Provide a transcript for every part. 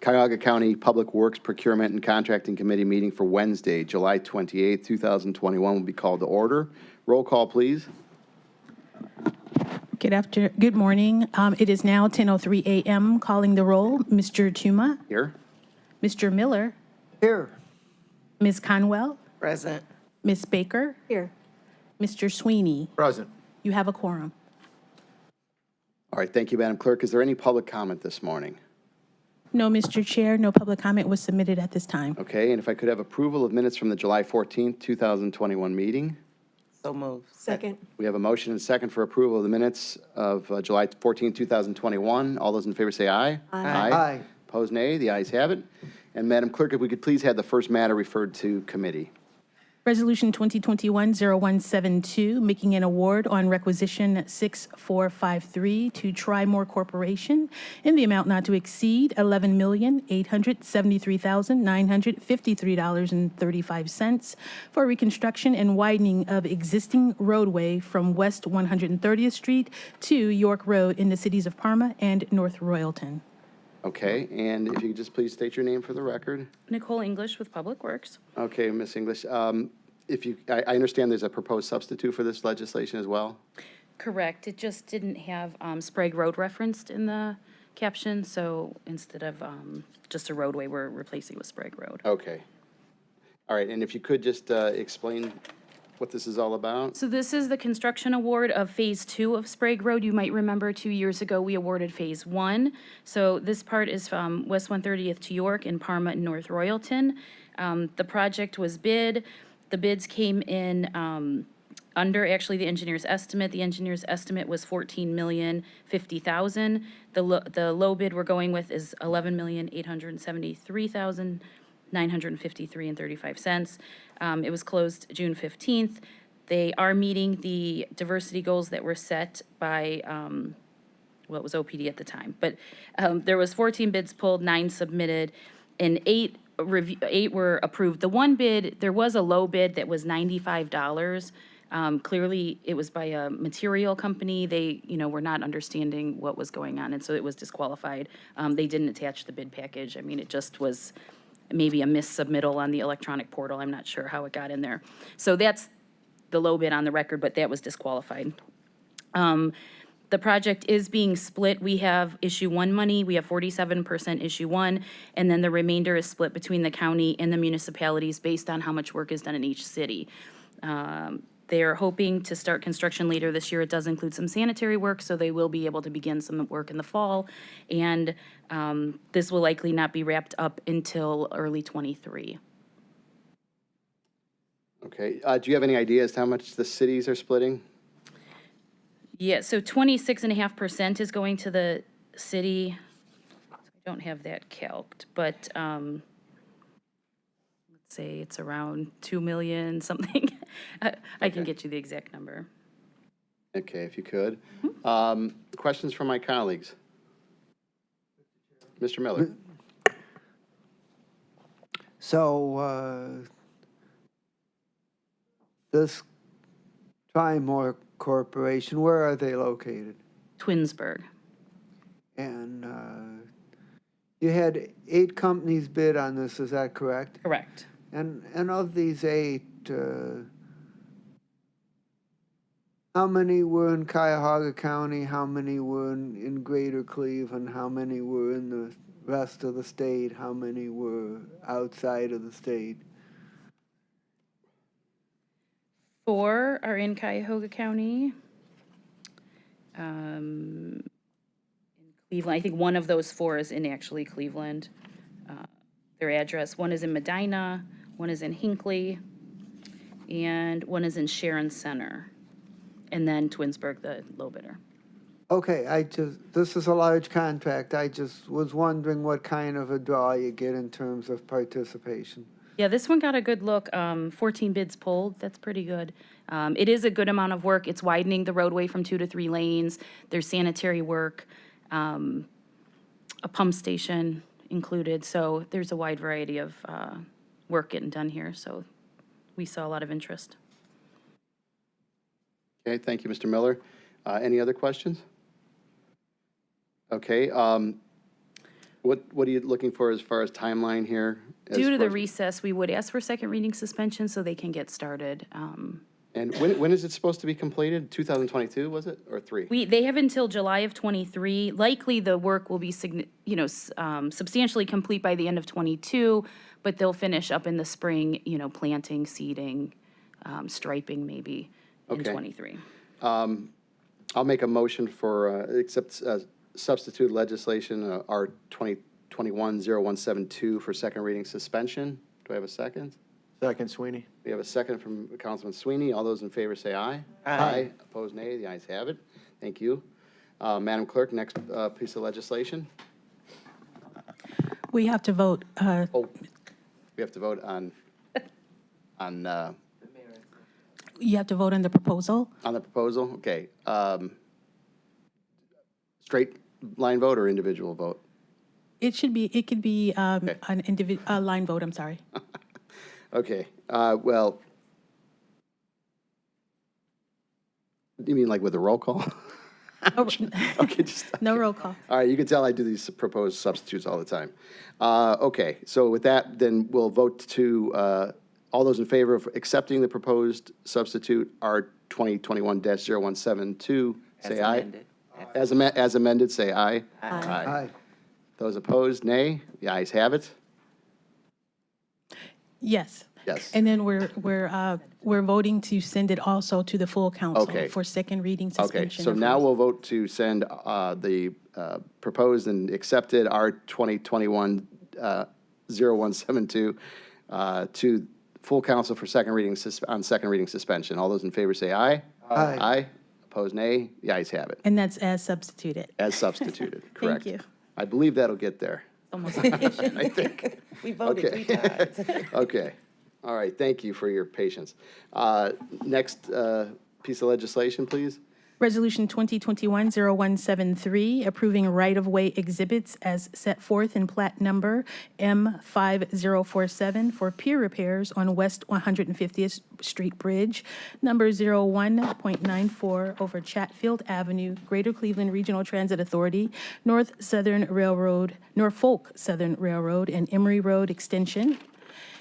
Cuyahoga County Public Works Procurement and Contracting Committee meeting for Wednesday, July 28th, 2021 will be called to order. Roll call, please. Good morning. It is now 10:03 a.m. Calling the roll. Mr. Tuma. Here. Mr. Miller. Here. Ms. Conwell. Present. Ms. Baker. Here. Mr. Sweeney. Present. You have a quorum. All right, thank you, Madam Clerk. Is there any public comment this morning? No, Mr. Chair, no public comment was submitted at this time. Okay, and if I could have approval of minutes from the July 14th, 2021 meeting. So moved. Second. We have a motion and second for approval of the minutes of July 14th, 2021. All those in favor say aye. Aye. Aye. Opposed, nay. The ayes have it. And Madam Clerk, if we could please have the first matter referred to committee. Resolution 2021-0172, making an award on requisition 6453 to Trimore Corporation in the amount not to exceed $11,873,953.35 for reconstruction and widening of existing roadway from West 130th Street to York Road in the cities of Parma and North Royalton. Okay, and if you could just please state your name for the record. Nicole English with Public Works. Okay, Ms. English. I understand there's a proposed substitute for this legislation as well? Correct. It just didn't have Sprague Road referenced in the caption, so instead of just a roadway, we're replacing with Sprague Road. Okay. All right, and if you could just explain what this is all about? So this is the construction award of Phase 2 of Sprague Road. You might remember 2 years ago, we awarded Phase 1. So this part is from West 130th to York in Parma and North Royalton. The project was bid. The bids came in under actually the engineer's estimate. The engineer's estimate was $14,050,000. The low bid we're going with is $11,873,953.35. It was closed June 15th. They are meeting the diversity goals that were set by, well, it was OPD at the time. But there was 14 bids pulled, 9 submitted, and 8 were approved. The one bid, there was a low bid that was $95. Clearly, it was by a material company. They, were not understanding what was going on, and so it was disqualified. They didn't attach the bid package. I mean, it just was maybe a missubmittal on the electronic portal. I'm not sure how it got in there. So that's the low bid on the record, but that was disqualified. The project is being split. We have issue 1 money. We have 47% issue 1, and then the remainder is split between the county and the municipalities based on how much work is done in each city. They are hoping to start construction later this year. It does include some sanitary work, so they will be able to begin some work in the fall. And this will likely not be wrapped up until early '23. Okay. Do you have any idea as to how much the cities are splitting? Yeah, so 26.5% is going to the city. I don't have that calced, but let's say it's around 2 million something. I can get you the exact number. Okay, if you could. Questions from my colleagues? Mr. Miller. So, this Trimore Corporation, where are they located? Twinsburg. And you had 8 companies bid on this, is that correct? Correct. And of these 8, how many were in Cuyahoga County? How many were in Greater Cleveland? How many were in the rest of the state? How many were outside of the state? 4 are in Cuyahoga County. In Cleveland, I think one of those 4 is in actually Cleveland. Their address, one is in Medina, one is in Hinckley, and one is in Sharon Center. And then Twinsburg, the low bidder. Okay, this is a large contract. I just was wondering what kind of a draw you get in terms of participation. Yeah, this one got a good look. 14 bids pulled. That's pretty good. It is a good amount of work. It's widening the roadway from 2 to 3 lanes. There's sanitary work, a pump station included. So there's a wide variety of work getting done here. So we saw a lot of interest. Okay, thank you, Mr. Miller. Any other questions? Okay. What are you looking for as far as timeline here? As Due to far the as- recess, we would ask for second reading suspension so they can get started. And when is it supposed to be completed? 2022, was it, or 3? They have until July of '23. Likely, the work will be, substantially complete by the end of '22, but they'll finish up in the spring, planting, seeding, striping maybe in Okay. '23. I'll make a motion for, accept substitute legislation, R 2021-0172 for second reading suspension. Do I have a second? Second, Sweeney. We have a second from Councilman Sweeney. All those in favor say aye. Aye. Opposed, nay. The ayes have it. Thank you. Madam Clerk, next piece of legislation. We have to vote, Oh, we have to vote on you have to vote on the proposal. the proposal. Okay. Straight line vote or individual vote? It could be Okay. a line vote, I'm sorry. Okay, well, you mean like with a roll call? Oh, Okay, just, No roll call. all right, you can tell I do these proposed substitutes all the time. Okay, so with that, then we'll vote to, all those in favor of accepting the proposed substitute, R 2021-0172, say aye. amended. As amended, say aye. Aye. Those opposed, nay. The ayes have it. Yes. Yes. And then we're voting to send it also to the full council Okay. for second reading Okay, suspension. so of now rules. we'll vote to send the proposed and accepted R 2021-0172 to full council for second reading, on second reading suspension. All those in favor say aye. Aye. Aye. Opposed, nay. The ayes have it. And that's as substituted. As substituted, correct. you. I believe that'll get there, Almost. I think. We voted Okay. 3 times. Okay. All right, thank you for your patience. Next piece of legislation, please. Resolution 2021-0173, approving right-of-way exhibits as set forth in plat number M5047 for pier repairs on West 150th Street Bridge, number 01.94 over Chatfield Avenue, Greater Cleveland Regional Transit Authority, Norfolk Southern Railroad, and Emory Road Extension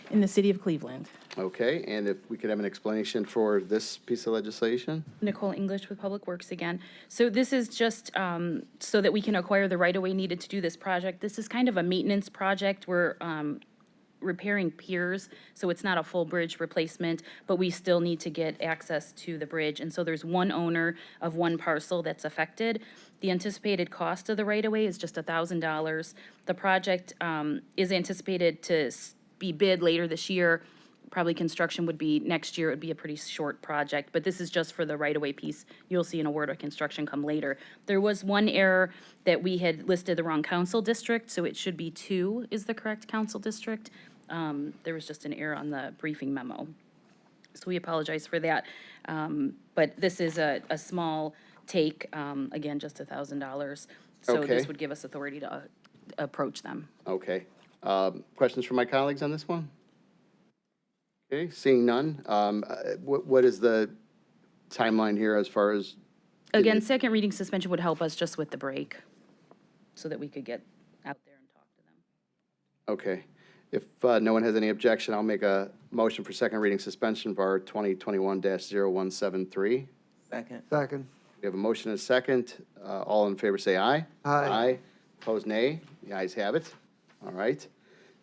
in the city of Cleveland. Okay, and if we could have an explanation for this piece of legislation? Nicole English with Public Works again. So this is just so that we can acquire the right-of-way needed to do this project. This is kind of a maintenance project. We're repairing piers, so it's not a full bridge replacement, but we still need to get access to the bridge. And so there's one owner of one parcel that's affected. The anticipated cost of the right-of-way is just $1,000. The project is anticipated to be bid later this year. Probably construction would be next year. It would be a pretty short project, but this is just for the right-of-way piece. You'll see an award of construction come later. There was one error that we had listed the wrong council district, so it should be 2 is the correct council district. There was just an error on the briefing memo. So we apologize for that. But this is a small take, again, just $1,000. So Okay. this would give us authority to approach them. Okay. Questions from my colleagues on this one? Okay, seeing none. What is the timeline here as far as? Again, second reading suspension would help us just with the break, so that we could get out there and talk to them. Okay. If no one has any objection, I'll make a motion for second reading suspension of our 2021-0173. Second. Second. We have a motion and a second. All in favor say aye. Aye. Aye. Opposed, nay. The ayes have it. All right.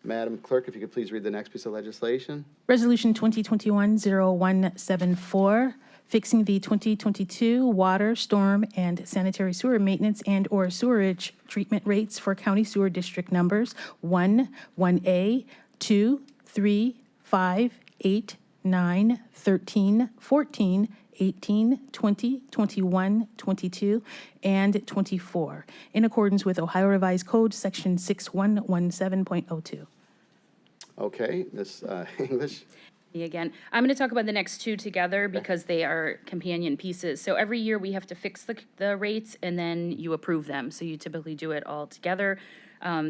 Madam Clerk, if you could please read the next piece of legislation. Resolution 2021-0174, fixing the 2022 water, storm, and sanitary sewer maintenance and/or sewerage treatment rates for county sewer district numbers 1, 1A, 2, 3, 5, 8, 9, 13, 14, 18, 20, 21, 22, and 24, in accordance with Ohio Revised Code, Section 6117.02. Okay, Ms. English. Me again. I'm going to talk about the next 2 together because they are companion pieces. So every year we have to fix the rates and then you approve them. So you typically do it all together.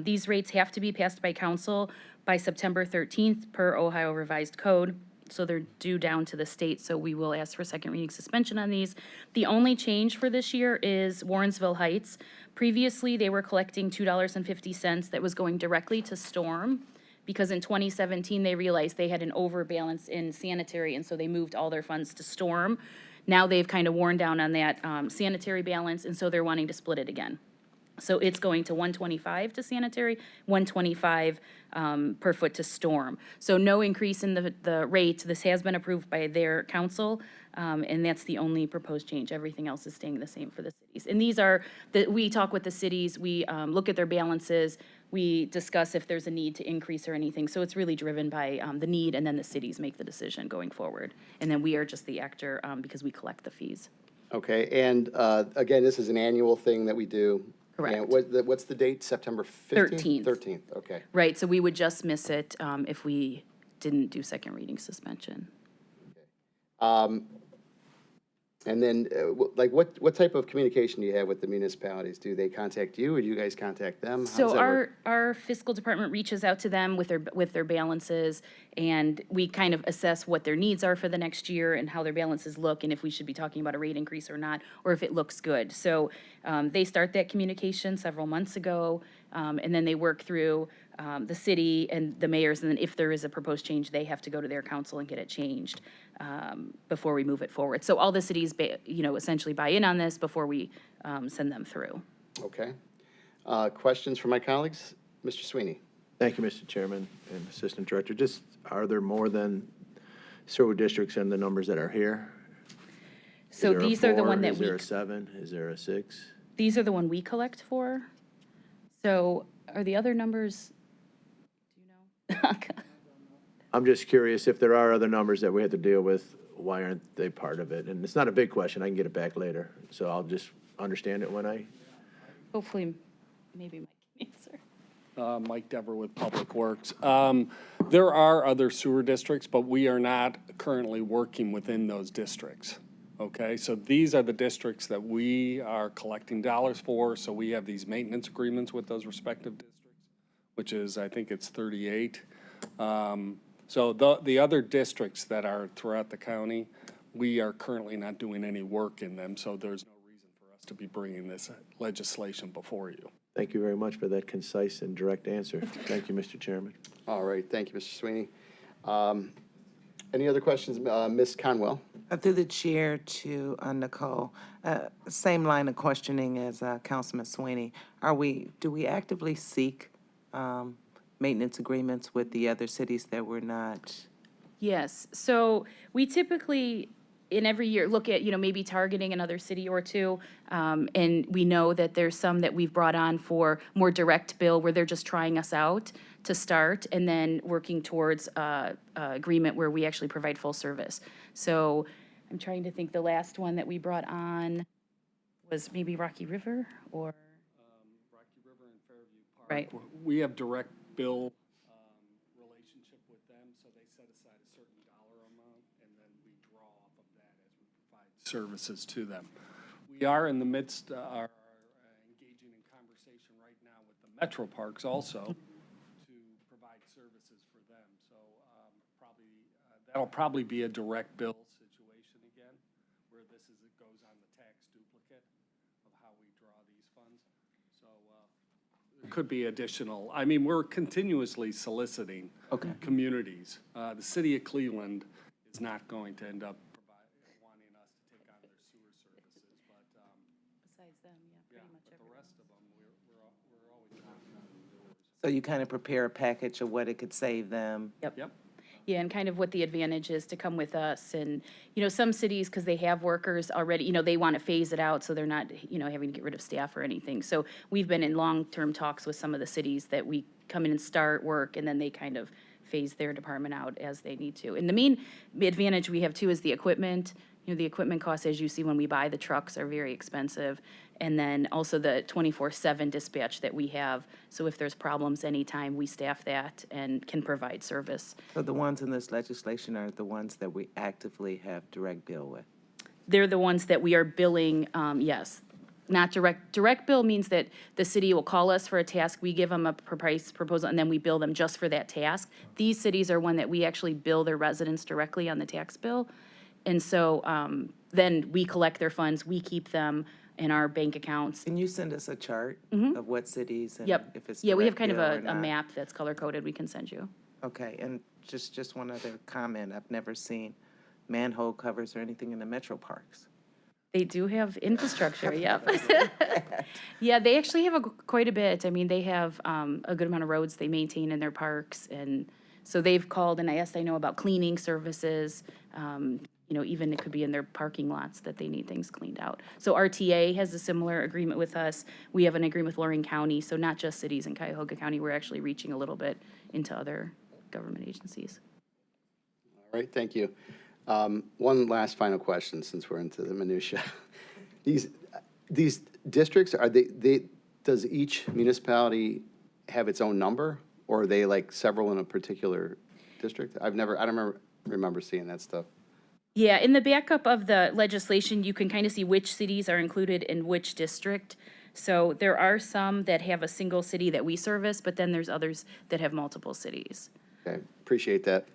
These rates have to be passed by council by September 13th per Ohio Revised Code. So they're due down to the state, so we will ask for second reading suspension on these. The only change for this year is Warrensville Heights. Previously, they were collecting $2.50 that was going directly to storm, because in 2017, they realized they had an overbalance in sanitary, and so they moved all their funds to storm. Now they've kind of worn down on that sanitary balance, and so they're wanting to split it again. So it's going to 125 to sanitary, 125 per foot to storm. So no increase in the rate. This has been approved by their council, and that's the only proposed change. Everything else is staying the same for the cities. And these are, we talk with the cities, we look at their balances, we discuss if there's a need to increase or anything. So it's really driven by the need, and then the cities make the decision going forward. And then we are just the actor because we collect the fees. Okay, and again, this is an annual thing that we do. Correct. And what's the date? September 15th? 13th. 13th, okay. Right, so we would just miss it if we didn't do second reading suspension. And then, like, what type of communication do you have with the municipalities? Do they contact you, or do you guys contact them? How does So that work? our fiscal department reaches out to them with their balances, and we kind of assess what their needs are for the next year and how their balances look, and if we should be talking about a rate increase or not, or if it looks good. So they start that communication several months ago, and then they work through the city and the mayors, and then if there is a proposed change, they have to go to their council and get it changed before we move it forward. So all the cities, essentially buy in on this before we send them through. Okay. Questions from my colleagues? Mr. Sweeney? Thank you, Mr. Chairman and Assistant Director. Just, are there more than sewer districts in the numbers that are here? So these are the one that Is there a 7? Is there a 6? These are the one we collect for. So are the other numbers, do you know? I'm just curious if there are other numbers that we have to deal with, why aren't they part of it? And it's not a big question, I can get it back later. So I'll just understand it when I, Hopefully, maybe Mike can answer. Mike Dever with Public Works. There are other sewer districts, but we are not currently working within those districts. Okay, so these are the districts that we are collecting dollars for, so we have these maintenance agreements with those respective districts, which is, I think it's 38. So the other districts that are throughout the county, we are currently not doing any work in them, so there's no reason for us to be bringing this legislation before you. thank you very much for that concise and direct answer. Thank you, Mr. Chairman. All right, thank you, Mr. Sweeney. Any other questions? Ms. Conwell? Through the chair to Nicole, same line of questioning as Councilman Sweeney. Do we actively seek maintenance agreements with the other cities that we're not? Yes, so we typically, in every year, look at, maybe targeting another city or two. And we know that there's some that we've brought on for more direct bill where they're just trying us out to start and then working towards a agreement where we actually provide full service. So I'm trying to think, the last one that we brought on was maybe Rocky River or? Rocky River and Fairview Park. Right. We have direct bill relationship with them, so they set aside a certain dollar amount, and then we draw off of that as we provide services to them. We are in the midst, are engaging in conversation right now with the metro parks also to provide services for them. So that'll probably be a direct bill situation again, where it goes on the tax duplicate of how we draw these funds. So there could be additional, we're continuously soliciting communities. The city of Cleveland is not going to end up wanting us to take on their sewer services, but Besides them, yeah, but the rest of them, we're always knocking on the doors. So you kind of prepare a package of what it could save them? Yep. Yeah, and kind of what the advantage is to come with us. And, some cities, because they have workers already, they want to phase it out so they're not, having to get rid of staff or anything. So we've been in long-term talks with some of the cities that we come in and start work, and then they kind of phase their department out as they need to. And the main advantage we have, too, is the equipment. The equipment costs, as you see when we buy the trucks, are very expensive. And then also the 24/7 dispatch that we have. So if there's problems anytime, we staff that and can provide service. So the ones in this legislation are the ones that we actively have direct bill with? They're the ones that we are billing, yes. not direct. Direct bill means that the city will call us for a task, we give them a price proposal, and then we bill them just for that task. These cities are one that we actually bill their residents directly on the tax bill. And so then we collect their funds, we keep them in our bank accounts. Can you send us a chart of what cities and Yep. if it's Yeah, we have direct kind of bill or a not? map that's color-coded we can send you. Okay, and just one other comment. I've never seen manhole covers or anything in the metro parks. They do have infrastructure, yep. Yeah, they actually have quite a bit. I mean, they have a good amount of roads they maintain in their parks. And so they've called and I know about cleaning services. You know, even it could be in their parking lots that they need things cleaned out. So RTA has a similar agreement with us. We have an agreement with Lorain County, so not just cities in Cuyahoga County. We're actually reaching a little bit into other government agencies. All right, thank you. One last final question, since we're into the minutia. These districts, does each municipality have its own number, or are they like several in a particular district? I don't remember seeing that stuff. Yeah, in the backup of the legislation, you can kind of see which cities are included in which district. So there are some that have a single city that we service, but then there's others that have multiple cities. Okay, appreciate that.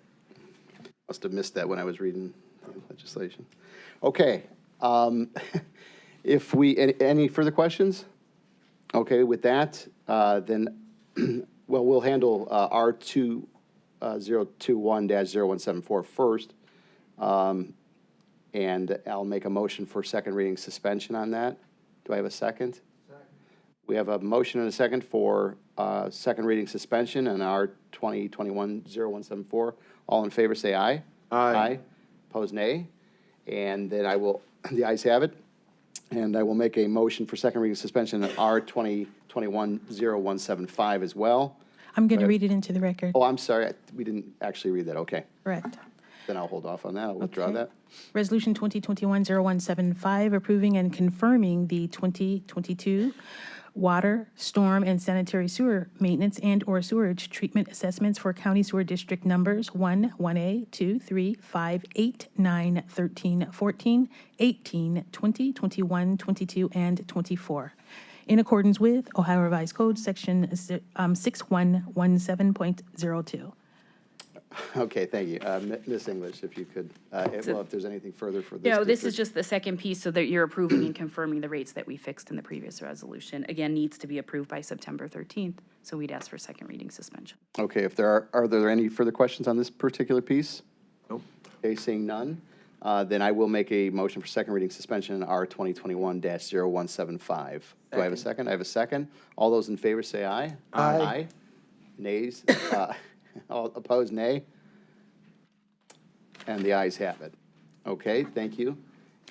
Must have missed that when I was reading the legislation. Okay, any further questions? Okay, with that, then, well, we'll handle R2021-0174 first. And I'll make a motion for second reading suspension on that. Do I have a second? Second. We have a motion and a second for second reading suspension on R2021-0174. All in favor, say aye. Aye. Opposed, nay. And then the ayes have it. And I will make a motion for second reading suspension on R2021-0175 as well. I'm going to read it into the record. Oh, I'm sorry, we didn't actually read that, okay. Correct. Then I'll hold off on that, I'll withdraw Okay. that. Resolution 2021-0175, approving and confirming the 2022 water, storm, and sanitary sewer maintenance and/or sewerage treatment assessments for county sewer district numbers 1, 1A, 2, 3, 5, 8, 9, 13, 14, 18, 20, 21, 22, and 24. In accordance with Ohio Revised Code, Section 6117.02. Okay, thank you. Ms. English, if you could, if there's anything further for this. No, this is district. just the second piece, so that you're approving and confirming the rates that we fixed in the previous resolution. Again, needs to be approved by September 13th, so we'd ask for second reading suspension. Okay, if there are there any further questions on this particular piece? Nope. Okay, seeing none, then I will make a motion for second reading suspension on R2021-0175. Do I have a second? I have a second. All those in favor say aye. Aye. Aye. Nays? All opposed, nay? And the ayes have it. Okay, thank you.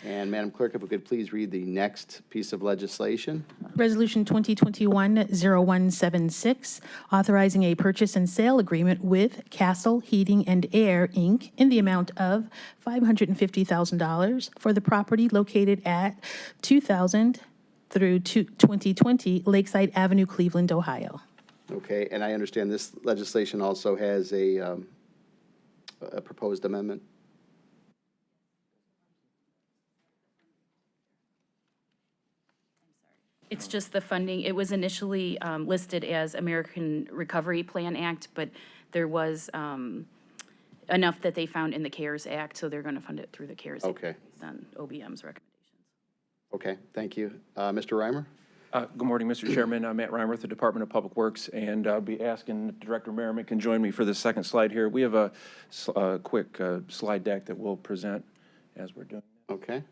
And Madam Clerk, if we could please read the next piece of legislation. Resolution 2021-0176, authorizing a purchase and sale agreement with Castle Heating and Air, Inc. in the amount of $550,000 for the property located at 2000 through 2020 Lakeside Avenue, Cleveland, Ohio. Okay, and I understand this legislation also has a proposed amendment. It's just the funding. It was initially listed as American Recovery Plan Act, but there was enough that they found in the CARES Act, so they're going to fund it through the CARES Act. Okay. Based on OBM's recommendations. Okay, thank you. Mr. Reimer? Good morning, Mr. Chairman. I'm Matt Reimer with the Department of Public Works, and I'll be asking if Director Merriman can join me for the second slide here. We have a quick slide deck that we'll present as we're doing. Okay.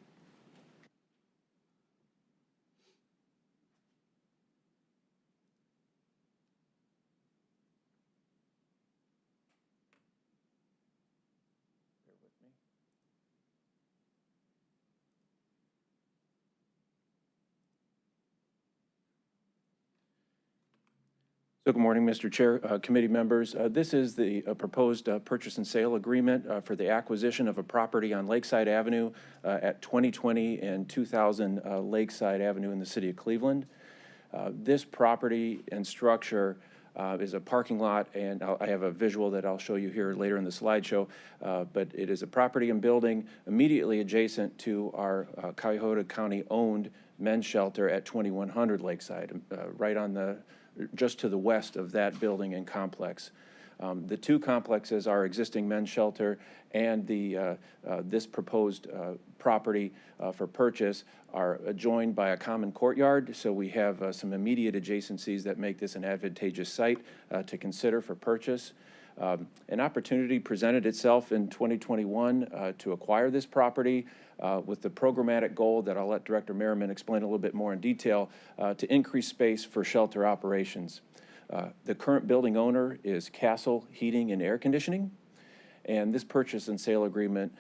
So good morning, Mr. Chair, committee members. This is the proposed purchase and sale agreement for the acquisition of a property on Lakeside Avenue at 2020 and 2000 Lakeside Avenue in the city of Cleveland. This property and structure is a parking lot, and I have a visual that I'll show you here later in the slideshow, but it is a property and building immediately adjacent to our Cuyahoga County-owned men's shelter at 2100 Lakeside, right on the, just to the west of that building and complex. The two complexes, our existing men's shelter and this proposed property for purchase, are adjoined by a common courtyard, so we have some immediate adjacencies that make this an advantageous site to consider for purchase. An opportunity presented itself in 2021 to acquire this property with the programmatic goal that I'll let Director Merriman explain a little bit more in detail to increase space for shelter operations. The current building owner is Castle Heating and Air Conditioning, and this purchase and sale agreement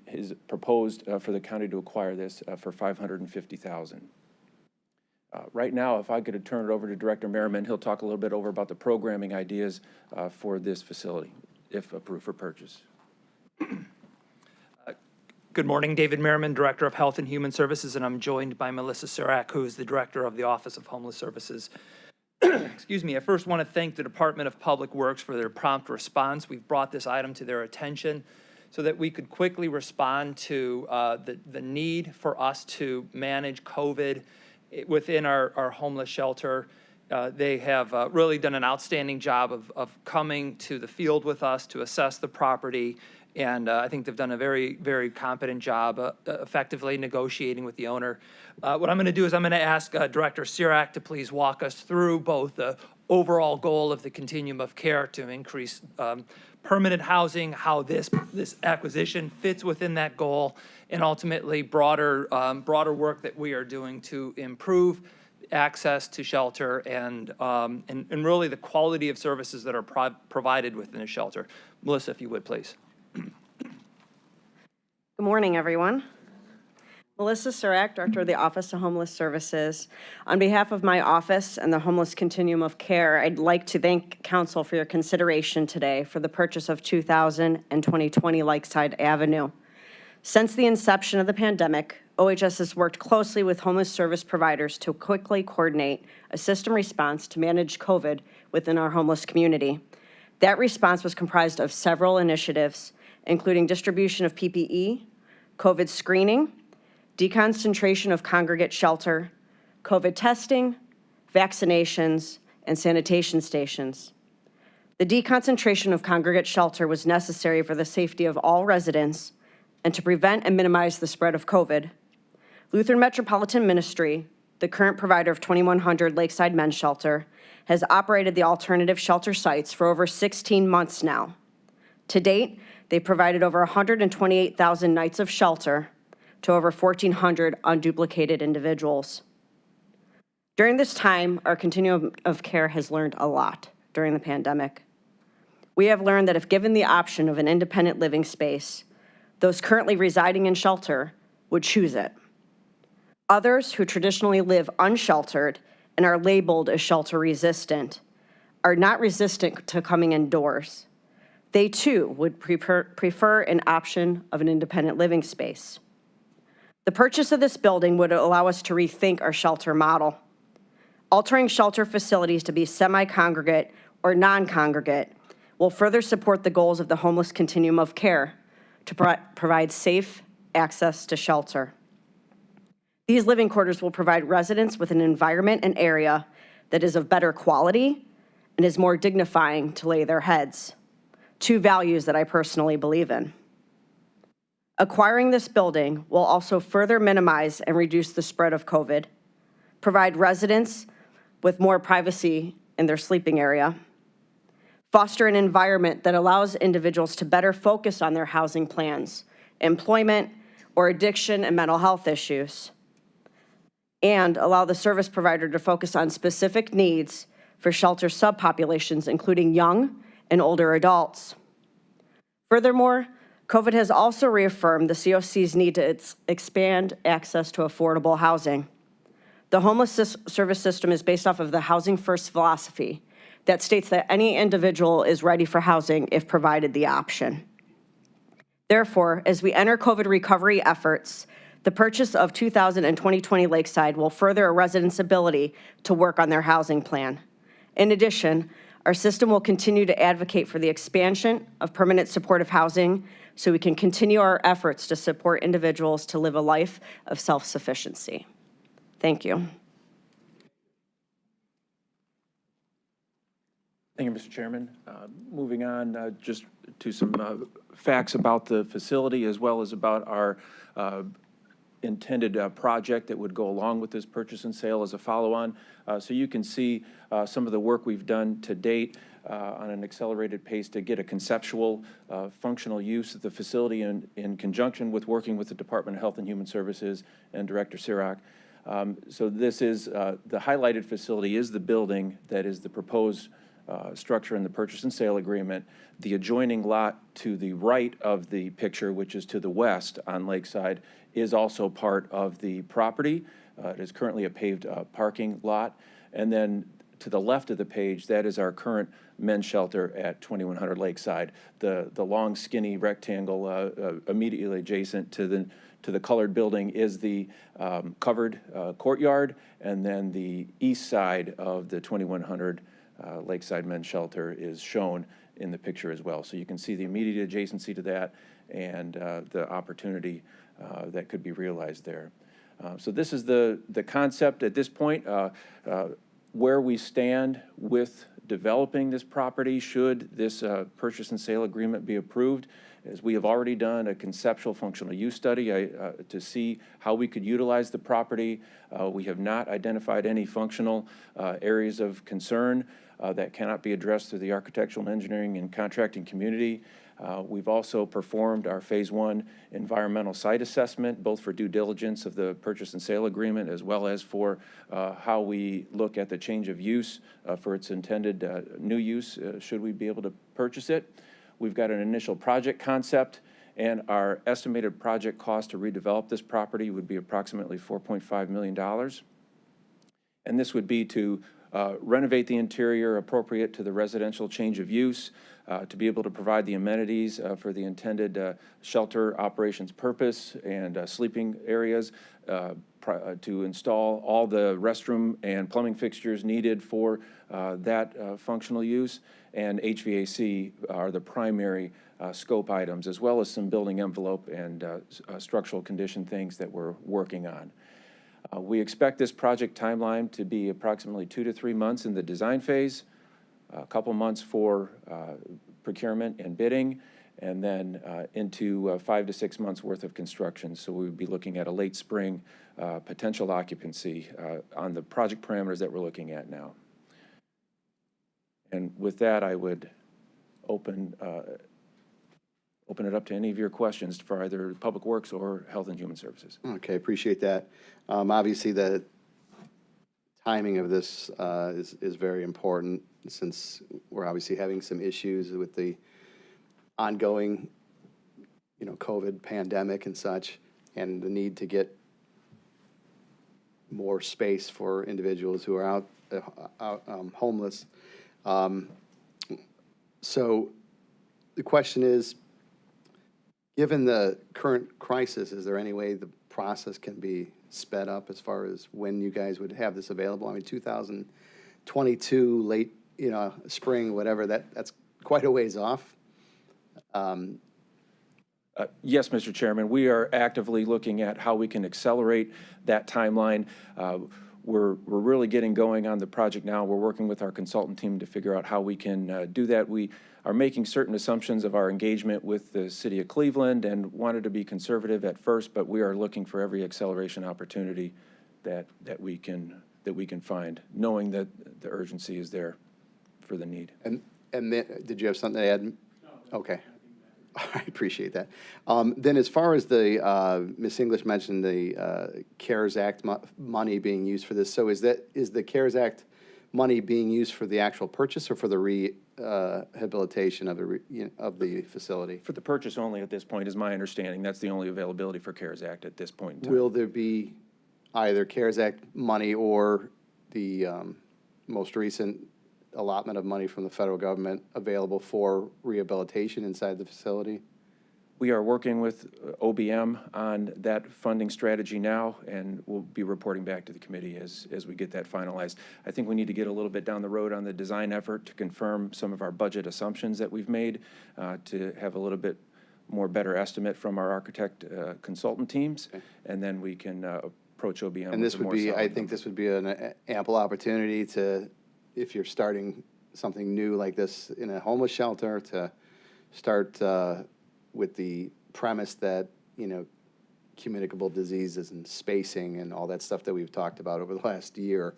is proposed for the county to acquire this for $550,000. Right now, if I could turn it over to Director Merriman, he'll talk a little bit over about the programming ideas for this facility, if approved for purchase. Good morning, David Merriman, Director of Health and Human Services, and I'm joined by Melissa Surak, who is the Director of the Office of Homeless Services. Excuse me, I first want to thank the Department of Public Works for their prompt response. We've brought this item to their attention so that we could quickly respond to the need for us to manage COVID within our homeless shelter. They have really done an outstanding job of coming to the field with us to assess the property, and I think they've done a very, very competent job effectively negotiating with the owner. What I'm going to do is I'm going to ask Director Surak to please walk us through both the overall goal of the continuum of care to increase permanent housing, how this acquisition fits within that goal, and ultimately broader work that we are doing to improve access to shelter and really the quality of services that are provided within a shelter. Melissa, if you would, please. Good morning, everyone. Melissa Surak, Director of the Office of Homeless Services. On behalf of my office and the Homeless Continuum of Care, I'd like to thank Council for your consideration today for the purchase of 2000 and 2020 Lakeside Avenue. Since the inception of the pandemic, OHS has worked closely with homeless service providers to quickly coordinate a system response to manage COVID within our homeless community. That response was comprised of several initiatives, including distribution of PPE, COVID screening, deconcentration of congregate shelter, COVID testing, vaccinations, and sanitation stations. The deconcentration of congregate shelter was necessary for the safety of all residents and to prevent and minimize the spread of COVID. Lutheran Metropolitan Ministry, the current provider of 2100 Lakeside Men's Shelter, has operated the alternative shelter sites for over 16 months now. To date, they provided over 128,000 nights of shelter to over 1,400 unduplicated individuals. During this time, our continuum of care has learned a lot during the pandemic. We have learned that if given the option of an independent living space, those currently residing in shelter would choose it. Others who traditionally live unsheltered and are labeled as shelter resistant are not resistant to coming indoors. They too would prefer an option of an independent living space. The purchase of this building would allow us to rethink our shelter model. Altering shelter facilities to be semi-congregate or non-congregate will further support the goals of the homeless continuum of care to provide safe access to shelter. These living quarters will provide residents with an environment and area that is of better quality and is more dignifying to lay their heads. Two values that I personally believe in. Acquiring this building will also further minimize and reduce the spread of COVID, provide residents with more privacy in their sleeping area, foster an environment that allows individuals to better focus on their housing plans, employment, or addiction and mental health issues, and allow the service provider to focus on specific needs for shelter subpopulations, including young and older adults. Furthermore, COVID has also reaffirmed the COC's need to expand access to affordable housing. The homeless service system is based off of the Housing First philosophy that states that any individual is ready for housing if provided the option. Therefore, as we enter COVID recovery efforts, the purchase of 2000 and 2020 Lakeside will further a resident's ability to work on their housing plan In addition, our system will continue to advocate for the expansion of permanent supportive housing so we can continue our efforts to support individuals to live a life of self-sufficiency. Thank you. Thank you, Mr. Chairman. Moving on just to some facts about the facility as well as about our intended project that would go along with this purchase and sale as a follow-on. So you can see some of the work we've done to date on an accelerated pace to get a conceptual functional use of the facility in conjunction with working with the Department of Health and Human Services and Director Sprague. So this is, the highlighted facility is the building that is the proposed structure in the purchase and sale agreement. The adjoining lot to the right of the picture, which is to the west on Lakeside, is also part of the property. It is currently a paved parking lot. And then to the left of the page, that is our current men's shelter at 2100 Lakeside. The long skinny rectangle immediately adjacent to the colored building is the covered courtyard, and then the east side of the 2100 Lakeside Men's Shelter is shown in the picture as well. So you can see the immediate adjacency to that and the opportunity that could be realized there. So this is the concept at this point. Where we stand with developing this property should this purchase and sale agreement be approved, as we have already done a conceptual functional use study to see how we could utilize the property. We have not identified any functional areas of concern that cannot be addressed through the architectural and engineering and contracting community. We've also performed our phase 1 environmental site assessment, both for due diligence of the purchase and sale agreement, as well as for how we look at the change of use for its intended new use, should we be able to purchase it. We've got an initial project concept, and our estimated project cost to redevelop this property would be approximately $4.5 million. And this would be to renovate the interior appropriate to the residential change of use, to be able to provide the amenities for the intended shelter operations purpose and sleeping areas, to install all the restroom and plumbing fixtures needed for that functional use, and HVAC are the primary scope items, as well as some building envelope and structural condition things that we're working on. We expect this project timeline to be approximately 2 to 3 months in the design phase, a couple months for procurement and bidding, and then into 5 to 6 months worth of construction. So we would be looking at a late spring potential occupancy on the project parameters that we're looking at now. And with that, I would open it up to any of your questions for either Public Works or Health and Human Services. Okay, appreciate that. Obviously, the timing of this is very important, since we're obviously having some issues with the ongoing, COVID pandemic and such, and the need to get more space for individuals who are out homeless. So the question is, given the current crisis, is there any way the process can be sped up as far as when you guys would have this available? I mean, 2022, late, spring, whatever, that's quite a ways off. Yes, Mr. Chairman, we are actively looking at how we can accelerate that timeline. We're really getting going on the project now. We're working with our consultant team to figure out how we can do that. We are making certain assumptions of our engagement with the City of Cleveland and wanted to be conservative at first, but we are looking for every acceleration opportunity that we can find, knowing that the urgency is there for the need. And then, did you have something to add? No. Okay. I appreciate that. Then as far as the, Ms. English mentioned the CARES Act money being used for this. So is the CARES Act money being used for the actual purchase or for the rehabilitation of the facility? For the purchase only at this point is my understanding. That's the only availability for CARES Act at this point in time. Will there be either CARES Act money or the most recent allotment of money from the federal government available for rehabilitation inside the facility? We are working with OBM on that funding strategy now, and we'll be reporting back to the committee as we get that finalized. I think we need to get a little bit down the road on the design effort to confirm some of our budget assumptions that we've made, to have a little bit more better estimate from our architect consultant teams, and then we can approach OBM. And this would be, I think this would be an ample opportunity to, if you're starting something new like this in a homeless shelter, to start with the premise that, you know, communicable diseases and spacing and all that stuff that we've talked about over the last year.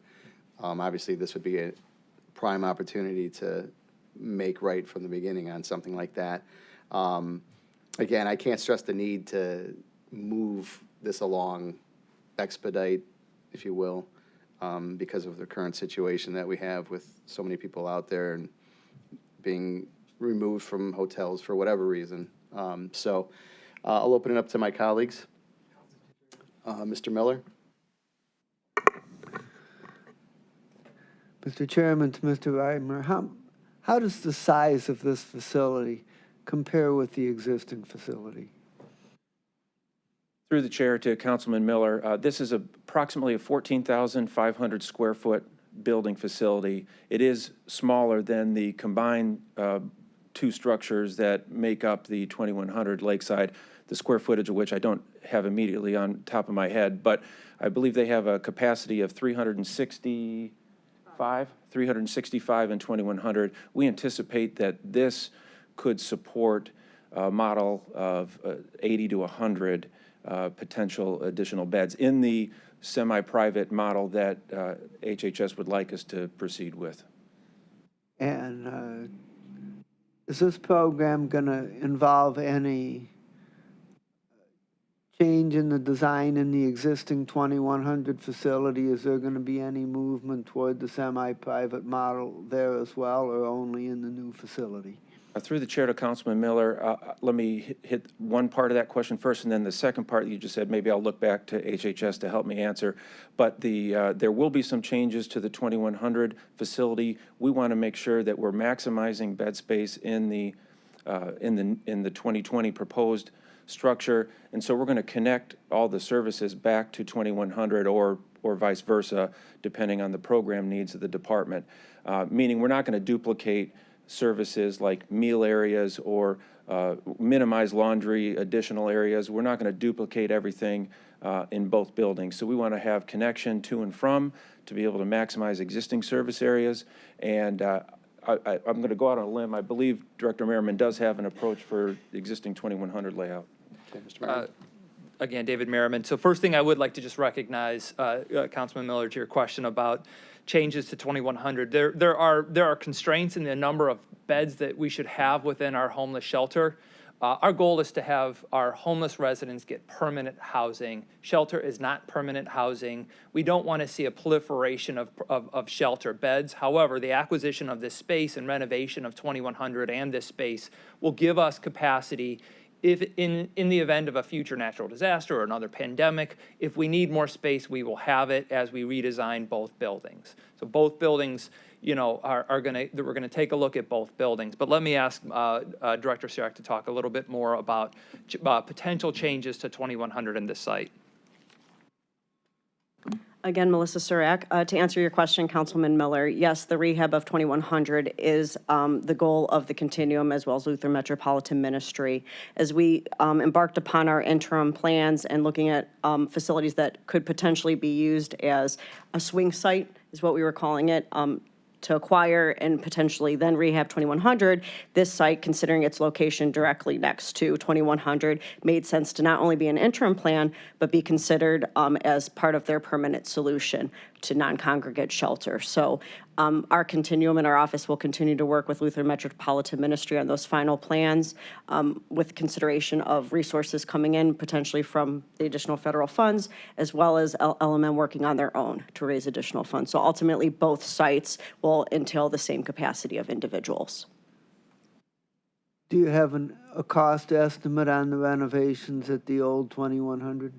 Obviously, this would be a prime opportunity to make right from the beginning on something like that. Again, I can't stress the need to move this along, expedite, if you will, because of the current situation that we have with so many people out there and being removed from hotels for whatever reason. So I'll open it up to my colleagues. Mr. Miller? Mr. Chairman, to Mr. Reimer, how does the size of this facility compare with the existing facility? Through the chair to Councilman Miller, this is approximately a 14,500 square foot building facility. It is smaller than the combined two structures that make up the 2100 Lakeside, the square footage of which I don't have immediately on top of my head, but I believe they have a capacity of 365 in 2100. We anticipate that this could support a model of 80 to 100 potential additional beds in the semi-private model that HHS would like us to proceed with. And is this program going to involve any change in the design in the existing 2100 facility? Is there going to be any movement toward the semi-private model there as well, or only in the new facility? Through the chair to Councilman Miller, let me hit one part of that question first, and then the second part that you just said, maybe I'll look back to HHS to help me answer. But there will be some changes to the 2100 facility. We want to make sure that we're maximizing bed space in the 2020 proposed structure, and so we're going to connect all the services back to 2100 or vice versa, depending on the program needs of the department. Meaning we're not going to duplicate services like meal areas or minimize laundry additional areas. We're not going to duplicate everything in both buildings. So we want to have connection to and from to be able to maximize existing service areas. And I'm going to go out on a limb. I believe Director Merriman does have an approach for the existing 2100 layout. Okay, Mr. Merriman. Again, David Merriman. So first thing I would like to just recognize, Councilman Miller, to your question about changes to 2100. There are constraints in the number of beds that we should have within our homeless shelter. Our goal is to have our homeless residents get permanent housing. Shelter is not permanent housing. We don't want to see a proliferation of shelter beds. However, the acquisition of this space and renovation of 2100 and this space will give us capacity if in the event of a future natural disaster or another pandemic. If we need more space, we will have it as we redesign both buildings. So both buildings, you know, we're gonna take a look at both buildings. But let me ask Director Sprague to talk a little bit more about potential changes to 2100 in this site. Again, Melissa Surak. To answer your question, Councilman Miller, yes, the rehab of 2100 is the goal of the continuum as well as Luther Metropolitan Ministry. As we embarked upon our interim plans and looking at facilities that could potentially be used as a swing site, is what we were calling it, to acquire and potentially then rehab 2100, this site, considering its location directly next to 2100, made sense to not only be an interim plan, but be considered as part of their permanent solution to non-congregate shelter. So our continuum in our office will continue to work with Luther Metropolitan Ministry on those final plans with consideration of resources coming in potentially from the additional federal funds, as well as LMM working on their own to raise additional funds. So ultimately, both sites will entail the same capacity of individuals. Do you have a cost estimate on the renovations at the old 2100?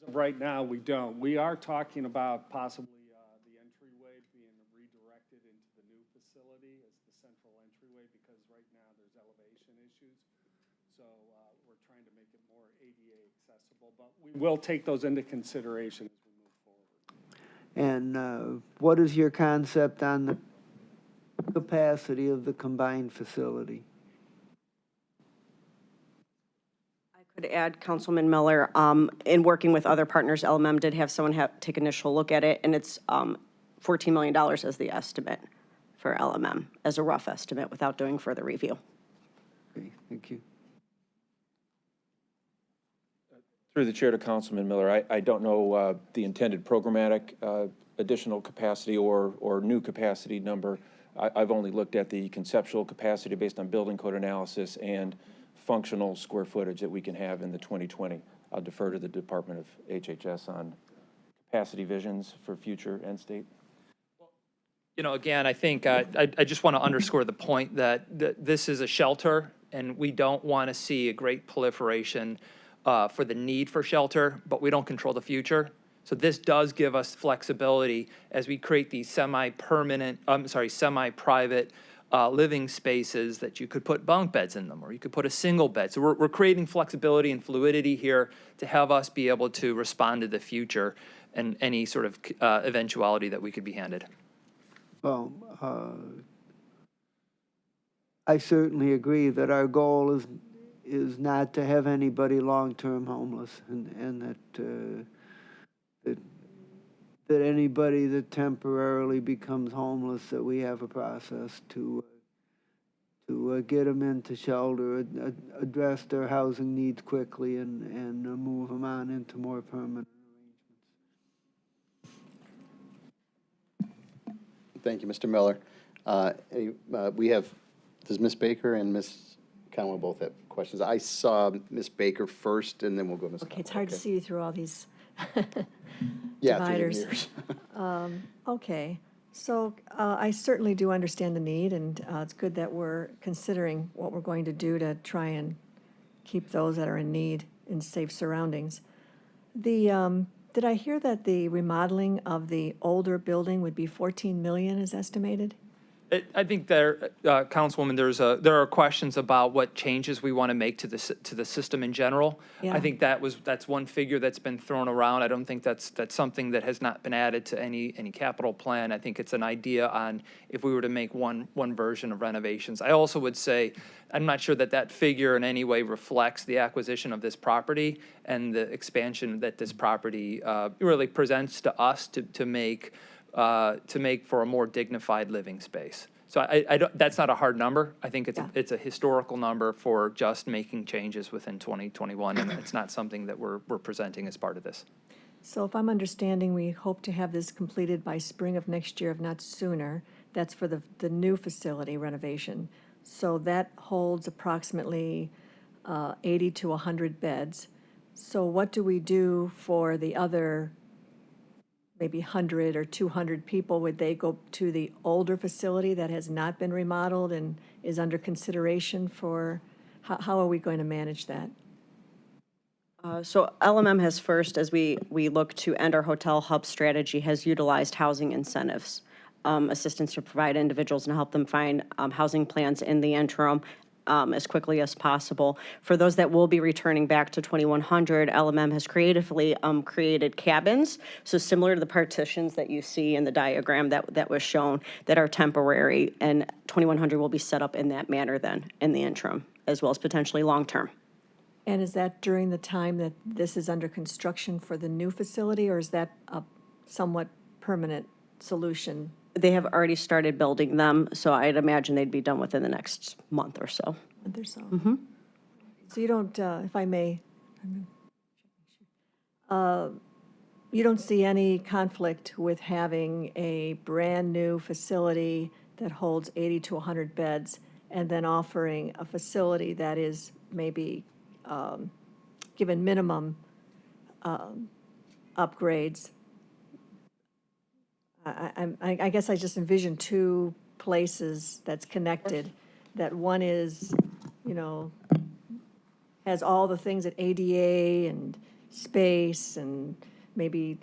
Right now, we don't. We are talking about possibly the entryway being redirected into the new facility as the central entryway, because right now there's elevation issues. So we're trying to make it more ADA accessible, but we will take those into consideration as we move forward. And what is your concept on the capacity of the combined facility? I could add, Councilman Miller, in working with other partners, LMM did have someone take initial look at it, and it's $14 million as the estimate for LMM, as a rough estimate, without doing further review. Okay, thank you. Through the chair to Councilman Miller, I don't know the intended programmatic additional capacity or new capacity number. I've only looked at the conceptual capacity based on building code analysis and functional square footage that we can have in the 2020. I'll defer to the Department of HHS on capacity visions for future end state. You know, again, I think I just want to underscore the point that this is a shelter, and we don't want to see a great proliferation for the need for shelter, but we don't control the future. So this does give us flexibility as we create these semi-private living spaces that you could put bunk beds in them, or you could put a single bed. So we're creating flexibility and fluidity here to have us be able to respond to the future and any sort of eventuality that we could be handed. Well, I certainly agree that our goal is not to have anybody long-term homeless, and that anybody that temporarily becomes homeless, that we have a process to get them into shelter, address their housing needs quickly, and move them on into more permanent arrangements. Thank you, Mr. Miller. Does Ms. Baker and Ms. Conwell both have questions? I saw Ms. Baker first, and then we'll go to Ms. Okay, it's hard to see you through all these Yeah, dividers. 3 years. Okay, so I certainly do understand the need, and it's good that we're considering what we're going to do to try and keep those that are in need in safe surroundings. Did I hear that the remodeling of the older building would be 14 million is estimated? I think there, Councilwoman, there are questions about what changes we want to make to the system in general. Yeah. I think that's one figure that's been thrown around. I don't think that's something that has not been added to any capital plan. I think it's an idea on if we were to make one version of renovations. I also would say I'm not sure that figure in any way reflects the acquisition of this property and the expansion that this property really presents to us to make for a more dignified living space. So that's not a hard number. I think it's a historical number for just making changes within 2021, and it's not something that we're presenting as part of this. So if I'm understanding, we hope to have this completed by spring of next year, if not sooner. That's for the new facility renovation. So that holds approximately 80 to 100 beds. So what do we do for the other maybe 100 or 200 people? Would they go to the older facility that has not been remodeled and is under consideration for, how are we going to manage that? So LMM has first, as we look to end our hotel hub strategy, has utilized housing incentives, assistance to provide individuals and help them find housing plans in the interim as quickly as possible. For those that will be returning back to 2100, LMM has creatively created cabins, so similar to the partitions that you see in the diagram that was shown, that are temporary, and 2100 will be set up in that manner then in the interim, as well as potentially long-term. And is that during the time that this is under construction for the new facility, or is that a somewhat permanent solution? They have already started building them, so I'd imagine they'd be done within the next month or so. Month or so? Mm-hmm. So you don't, if I may, you don't see any conflict with having a brand-new facility that holds 80 to 100 beds and then offering a facility that is maybe given minimum upgrades? I guess I just envision two places that's connected, that one is, has all the things at ADA and space and maybe,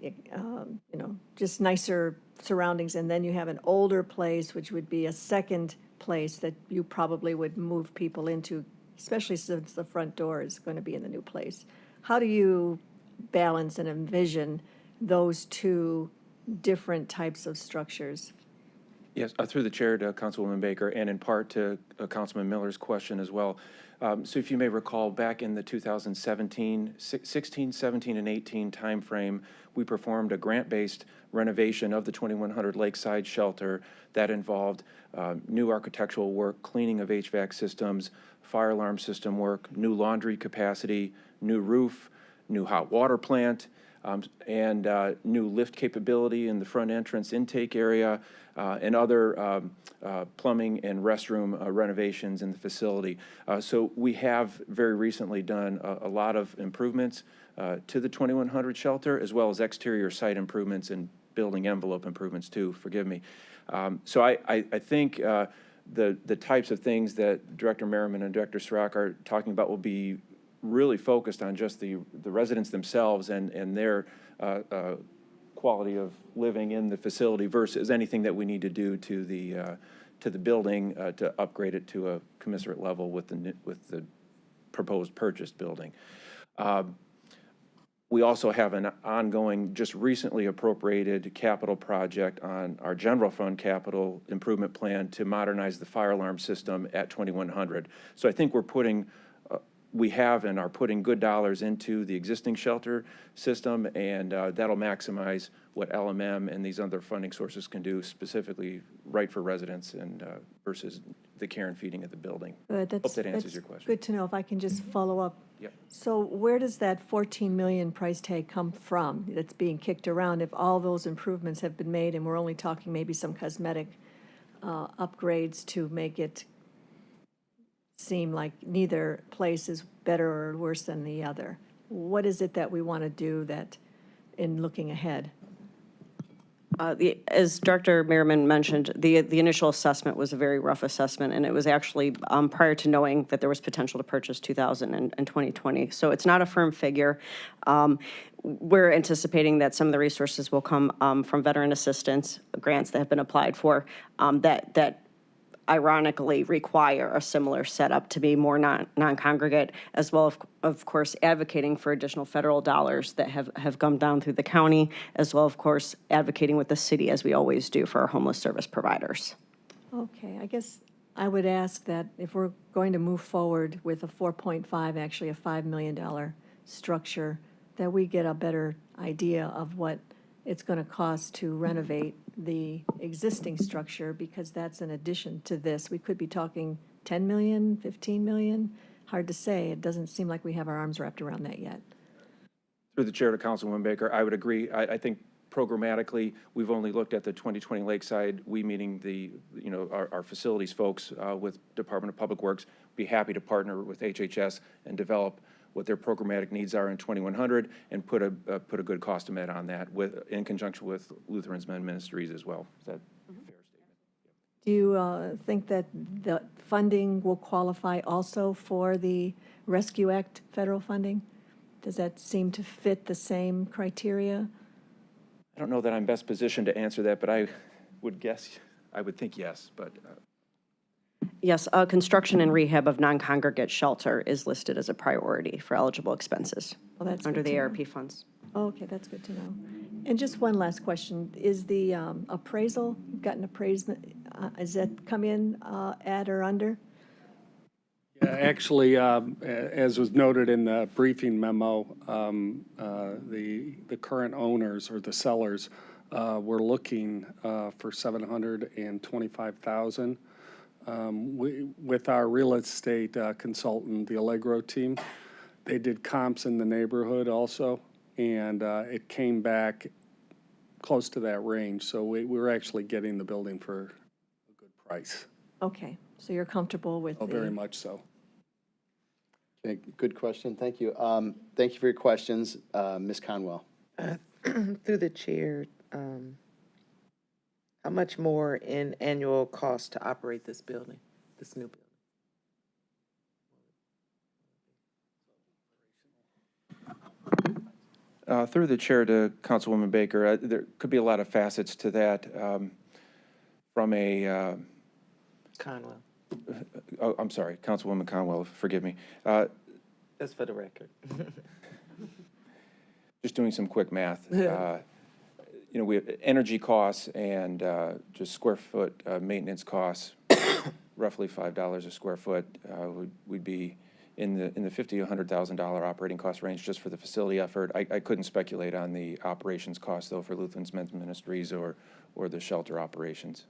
just nicer surroundings, and then you have an older place, which would be a second place that you probably would move people into especially since the front door is going to be in the new place. How do you balance and envision those two different types of structures? Yes, through the chair to Councilwoman Baker, and in part to Councilman Miller's question as well. So if you may recall, back in the 2017, 16, 17, and 18 timeframe, we performed a grant-based renovation of the 2100 Lakeside shelter that involved new architectural work, cleaning of HVAC systems, fire alarm system work, new laundry capacity, new roof, new hot water plant, and new lift capability in the front entrance intake area, and other plumbing and restroom renovations in the facility. So we have very recently done a lot of improvements to the 2100 shelter, as well as exterior site improvements and building envelope improvements too, forgive me. So I think the types of things that Director Merriman and Director Sprague are talking about will be really focused on just the residents themselves and their quality of living in the facility versus anything that we need to do to the building to upgrade it to a commensurate level with the proposed purchased building. We also have an ongoing, just recently appropriated capital project on our general fund capital improvement plan to modernize the fire alarm system at 2100. So I think we have and are putting good dollars into the existing shelter system, and that'll maximize what LMM and these other funding sources can do specifically right for residents and versus the care and feeding of the building. Hope that answers your question. Good to know. If I can just follow up. Yep. So where does that 14 million price tag come from that's being kicked around if all those improvements have been made and we're only talking maybe some cosmetic upgrades to make it seem like neither place is better or worse than the other? What is it that we want to do that in looking ahead? As Director Merriman mentioned, the initial assessment was a very rough assessment, and it was actually prior to knowing that there was potential to purchase 2000 and 2020. So it's not a firm figure. We're anticipating that some of the resources will come from veteran assistance grants that have been applied for that ironically require a similar setup to be more non-congregate, as well of course advocating for additional federal dollars that have come down through the county, as well of course advocating with the city as we always do for our homeless service providers. Okay, I guess I would ask that if we're going to move forward with a 4.5, actually a $5 million structure, that we get a better idea of what it's going to cost to renovate the existing structure, because that's an addition to this. We could be talking 10 million, 15 million. Hard to say. It doesn't seem like we have our arms wrapped around that yet. Through the chair to Councilwoman Baker, I would agree. I think programmatically, we've only looked at the 2020 Lakeside, we meaning our facilities folks with Department of Public Works, be happy to partner with HHS and develop what their programmatic needs are in 2100 and put a good cost estimate on that in conjunction with Lutheran's Men Ministries as well. Is that a fair statement? Do you think that the funding will qualify also for the Rescue Act federal funding? Does that seem to fit the same criteria? I don't know that I'm best positioned to answer that, but I would think yes, but. Yes, construction and rehab of non-congregate shelter is listed as a priority for eligible expenses under the ARP funds. Oh, okay, that's good to know. And just one last question. Is the appraisal, you've got an appraisement, is that come in at or under? Yeah, actually, as was noted in the briefing memo, the current owners or the sellers were looking for $725,000. With our real estate consultant, the Allegro team, they did comps in the neighborhood also, and it came back close to that range. So we were actually getting the building for a good price. Okay, so you're comfortable with Oh, very much so. Okay, good question. Thank you. Thank you for your questions. Ms. Conwell. Through the chair, how much more in annual cost to operate this building, this new building? Through the chair to Councilwoman Baker, there could be a lot of facets to that. From a Conwell. oh, I'm sorry, Councilwoman Conwell, forgive me. Just for the record. Just doing some quick math. You know, we have energy costs and just square foot maintenance costs, roughly $5 a square foot, would be in the $50,000 to $100,000 operating cost range just for the facility effort. I couldn't speculate on the operations cost though for Luther's Men's Ministries or the shelter operations.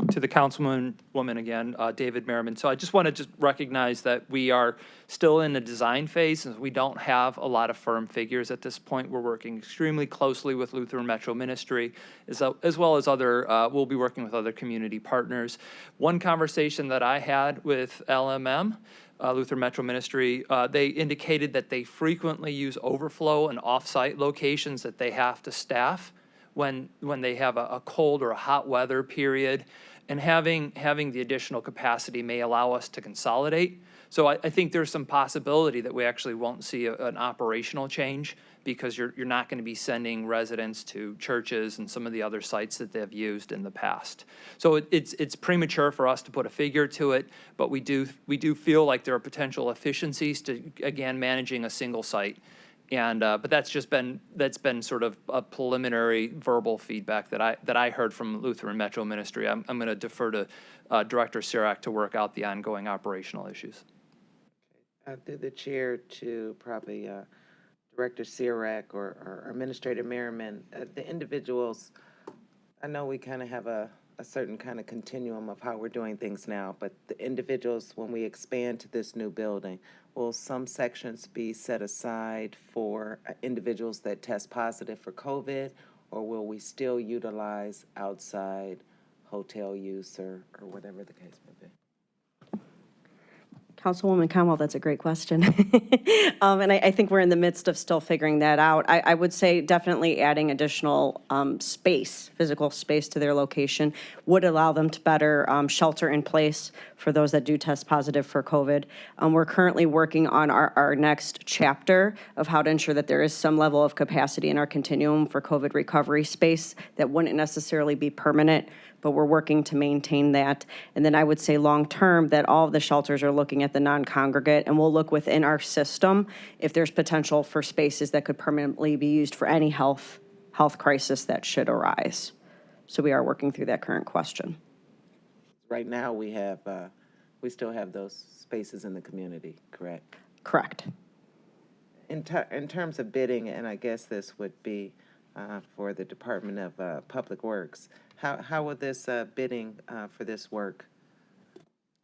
To the councilwoman again, David Merriman. So I just want to just recognize that we are still in the design phase, and we don't have a lot of firm figures at this point. We're working extremely closely with Lutheran Metro Ministry, as well as other, we'll be working with other community partners. One conversation that I had with LMM, Lutheran Metro Ministry, they indicated that they frequently use overflow and off-site locations that they have to staff when they have a cold or a hot weather period, and having the additional capacity may allow us to consolidate. So I think there's some possibility that we actually won't see an operational change because you're not going to be sending residents to churches and some of the other sites that they've used in the past. So it's premature for us to put a figure to it, but we do feel like there are potential efficiencies to, again, managing a single site. And but that's been sort of a preliminary verbal feedback that I heard from Lutheran Metro Ministry. I'm going to defer to Director Sirak to work out the ongoing operational issues. Through the chair to probably Director Sirak or Administrator Merriman, the individuals, I know we kind of have a certain kind of continuum of how we're doing things now, but the individuals, when we expand to this new building, will some sections be set aside for individuals that test positive for COVID, or will we still utilize outside hotel use or whatever the case may be? Councilwoman Conwell, that's a great question. And I think we're in the midst of still figuring that out. I would say definitely adding additional space, physical space to their location would allow them to better shelter in place for those that do test positive for COVID. We're currently working on our next chapter of how to ensure that there is some level of capacity in our continuum for COVID recovery space that wouldn't necessarily be permanent, but we're working to maintain that. And then I would say long-term that all of the shelters are looking at the non-congregate, and we'll look within our system if there's potential for spaces that could permanently be used for any health crisis that should arise. So we are working through that current question. Right now, we still have those spaces in the community, correct? Correct. In terms of bidding, and I guess this would be for the Department of Public Works, how will this bidding for this work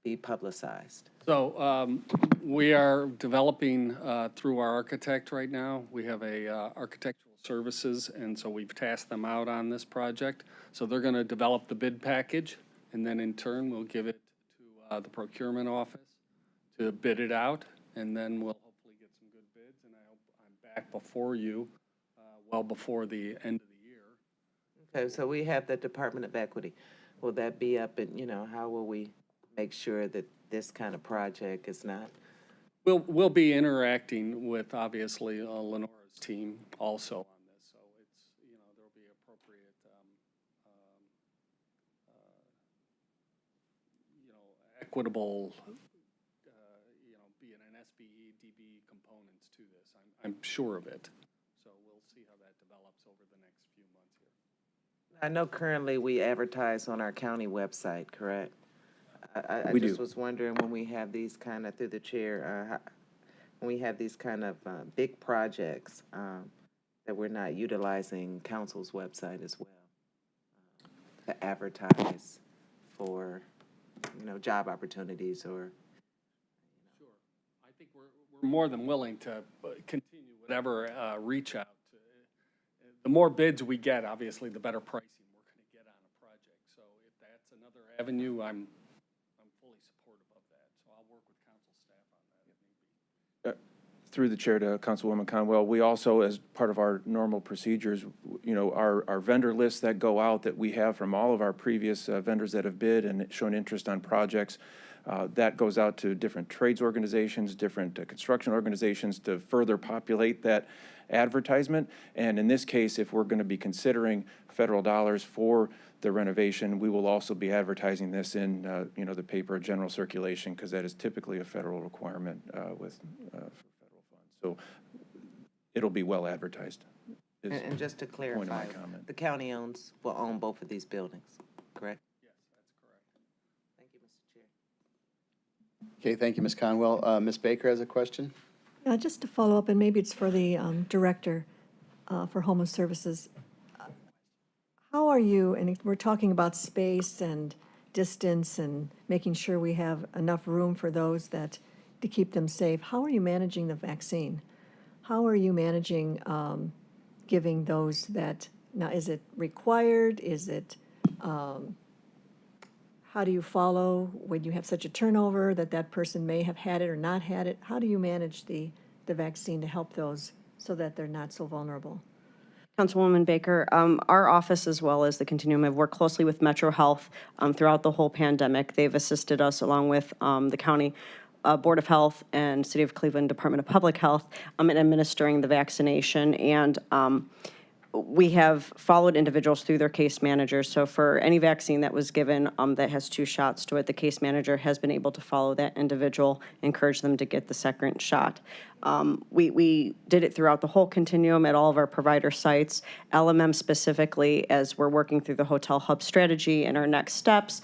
be publicized? So we are developing through our architect right now. We have a architectural services, and so we've tasked them out on this project. So they're going to develop the bid package, and then in turn we'll give it to the procurement office to bid it out, and then we'll hopefully get some good bids. And I hope I'm back before you well before the end of the year. Okay, so we have the Department of Equity. Will that be up and, how will we make sure that this kind of project is not? We'll be interacting with, obviously, Lenora's team also on this. So it's, there'll be appropriate, equitable, be an SBE, DB components to this. I'm sure of it. So we'll see how that develops over the next few months here. I know currently we advertise on our county website, correct? I We just do. was wondering when we have these kind of, through the chair, when we have these kind of big projects, that we're not utilizing council's website as well to advertise for, job opportunities or. Sure. I think we're more than willing to continue whatever reach out. The more bids we get, obviously, the better pricing we're going to get on a project. So if that's another avenue, I'm fully supportive of that. So I'll work with council staff on that if need be. through the chair to Councilwoman Conwell, we also, as part of our normal procedures, you know, our vendor lists that go out that we have from all of our previous vendors that have bid and shown interest on projects, that goes out to different trades organizations, different construction organizations to further populate that advertisement. And in this case, if we're going to be considering federal dollars for the renovation, we will also be advertising this in, you know, the paper of general circulation, because that is typically a federal requirement for federal funds. So it'll be well advertised. And just to point of my clarify, comment. the county will own both of these buildings, correct? Yes, that's correct. Thank you, Mr. Chair. Okay, thank you, Ms. Conwell. Ms. Baker has a question? Just to follow up, and maybe it's for the Director for Homeless Services. How are you, and we're talking about space and distance and making sure we have enough room for those that, to keep them safe. How are you managing the vaccine? How are you managing giving those that, now is it required? Is it, how do you follow when you have such a turnover that that person may have had it or not had it? How do you manage the vaccine to help those so that they're not so vulnerable? Councilwoman Baker, our office, as well as the Continuum, have worked closely with Metro Health throughout the whole pandemic. They've assisted us, along with the County Board of Health and City of Cleveland Department of Public Health, in administering the vaccination. And we have followed individuals through their case managers. So for any vaccine that was given that has 2 shots to it, the case manager has been able to follow that individual, encourage them to get the second shot. We did it throughout the whole continuum at all of our provider sites. LMM specifically, as we're working through the hotel hub strategy and our next steps,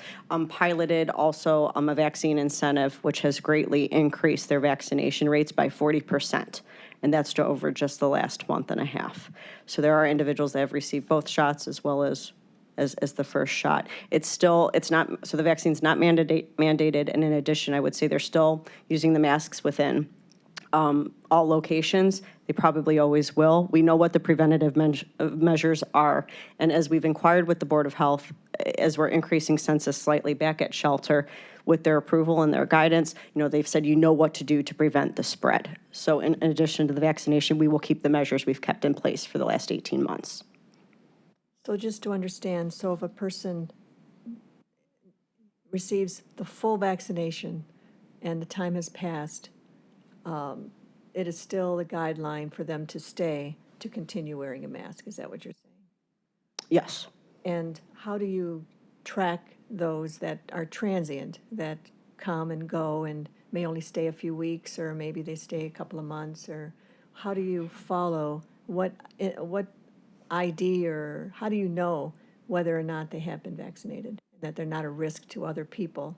piloted also a vaccine incentive, which has greatly increased their vaccination rates by 40%. And that's over just the last month and a half. So there are individuals that have received both shots as well as the first shot. It's not, so the vaccine's not mandated, and in addition, I would say they're still using the masks within all locations. They probably always will. We know what the preventative measures are, and as we've inquired with the Board of Health, as we're increasing census slightly back at shelter, with their approval and their guidance, you know, they've said you know what to do to prevent the spread. So in addition to the vaccination, we will keep the measures we've kept in place for the last 18 months. So just to understand, so if a person receives the full vaccination and the time has passed, it is still the guideline for them to continue wearing a mask. Is that what you're saying? Yes. And how do you track those that are transient, that come and go and may only stay a few weeks, or maybe they stay a couple of months? Or how do you follow what ID, or how do you know whether or not they have been vaccinated, that they're not a risk to other people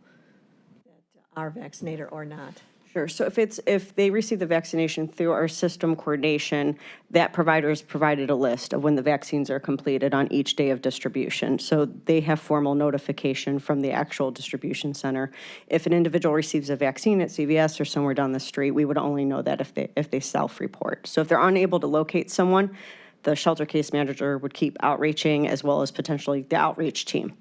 that are vaccinated or not? Sure. So if they receive the vaccination through our system coordination, that provider is provided a list of when the vaccines are completed on each day of distribution. So they have formal notification from the actual distribution center. If an individual receives a vaccine at CVS or somewhere down the street, we would only know that if they self-report. So if they're unable to locate someone, the shelter case manager would keep outreaching, as well as potentially the outreach team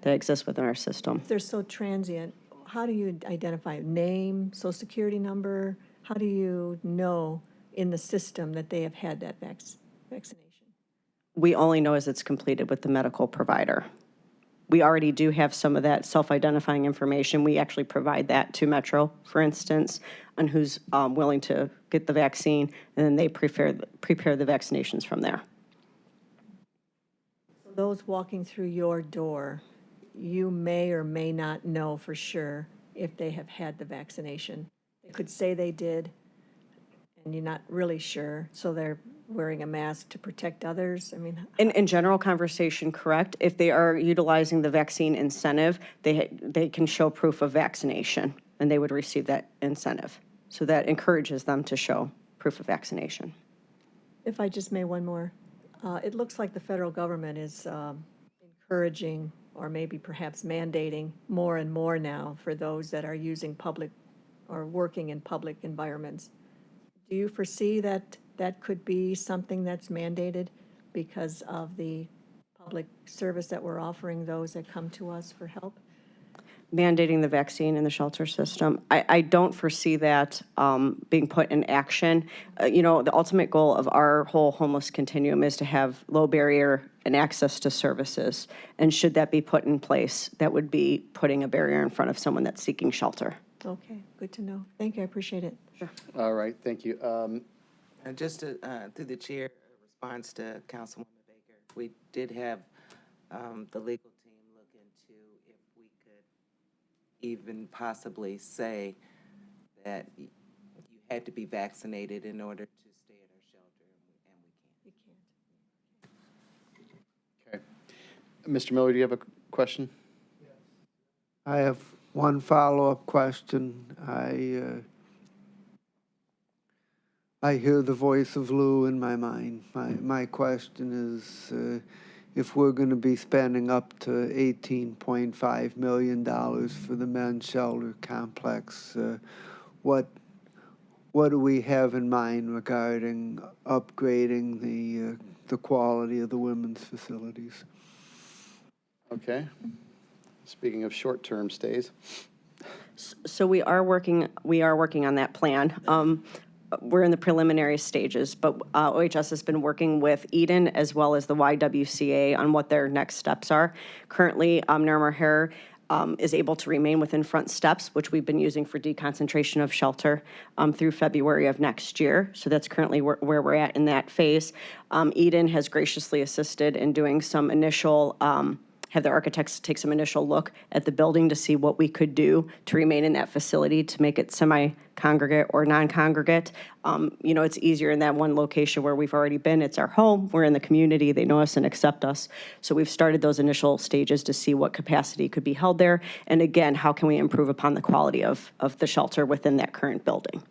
that exists within our system. If they're so transient, how do you identify name, social security number? How do you know in the system that they have had that vaccination? We only know as it's completed with the medical provider. We already do have some of that self-identifying information. We actually provide that to Metro, for instance, on who's willing to get the vaccine, and then they prepare the vaccinations from there. So those walking through your door, you may or may not know for sure if they have had the vaccination. They could say they did, and you're not really sure, so they're wearing a mask to protect others. I mean, In general conversation, correct. If they are utilizing the vaccine incentive, they can show proof of vaccination, and they would receive that incentive. So that encourages them to show proof of vaccination. if I just may, one more. It looks like the federal government is encouraging, or maybe perhaps mandating, more and more now for those that are using public or working in public environments. Do you foresee that that could be something that's mandated because of the public service that we're offering those that come to us for help? mandating the vaccine in the shelter system. I don't foresee that being put in action. You know, the ultimate goal of our whole homeless continuum is to have low barrier and access to services. And should that be put in place, that would be putting a barrier in front of someone that's seeking shelter. Okay, good to know. Thank you, I appreciate it. All right, thank you. And just to, through the chair, a response to Councilwoman Baker, we did have the legal team look into if we could even possibly say that you had to be vaccinated in order to stay at our shelter, and we can't. Okay. Mr. Miller, do you have a question? I have one follow-up question. I hear the voice of Lou in my mind. My question is, if we're going to be spending up to $18.5 million for the men's shelter complex, what do we have in mind regarding upgrading the quality of the women's facilities? Okay. Speaking of short-term stays. So we are working on that plan. We're in the preliminary stages, but OHS has been working with Eden as well as the YWCA on what their next steps are. Currently, Nermer Hare is able to remain within front steps, which we've been using for deconcentration of shelter through February of next year. So that's currently where we're at in that phase. Eden has graciously assisted in doing some initial have the architects take some initial look at the building to see what we could do to remain in that facility to make it semi-congregate or non-congregate. You know, it's easier in that one location where we've already been. It's our home. We're in the community. They know us and accept us. So we've started those initial stages to see what capacity could be held there. And again, how can we improve upon the quality of the shelter within that current building?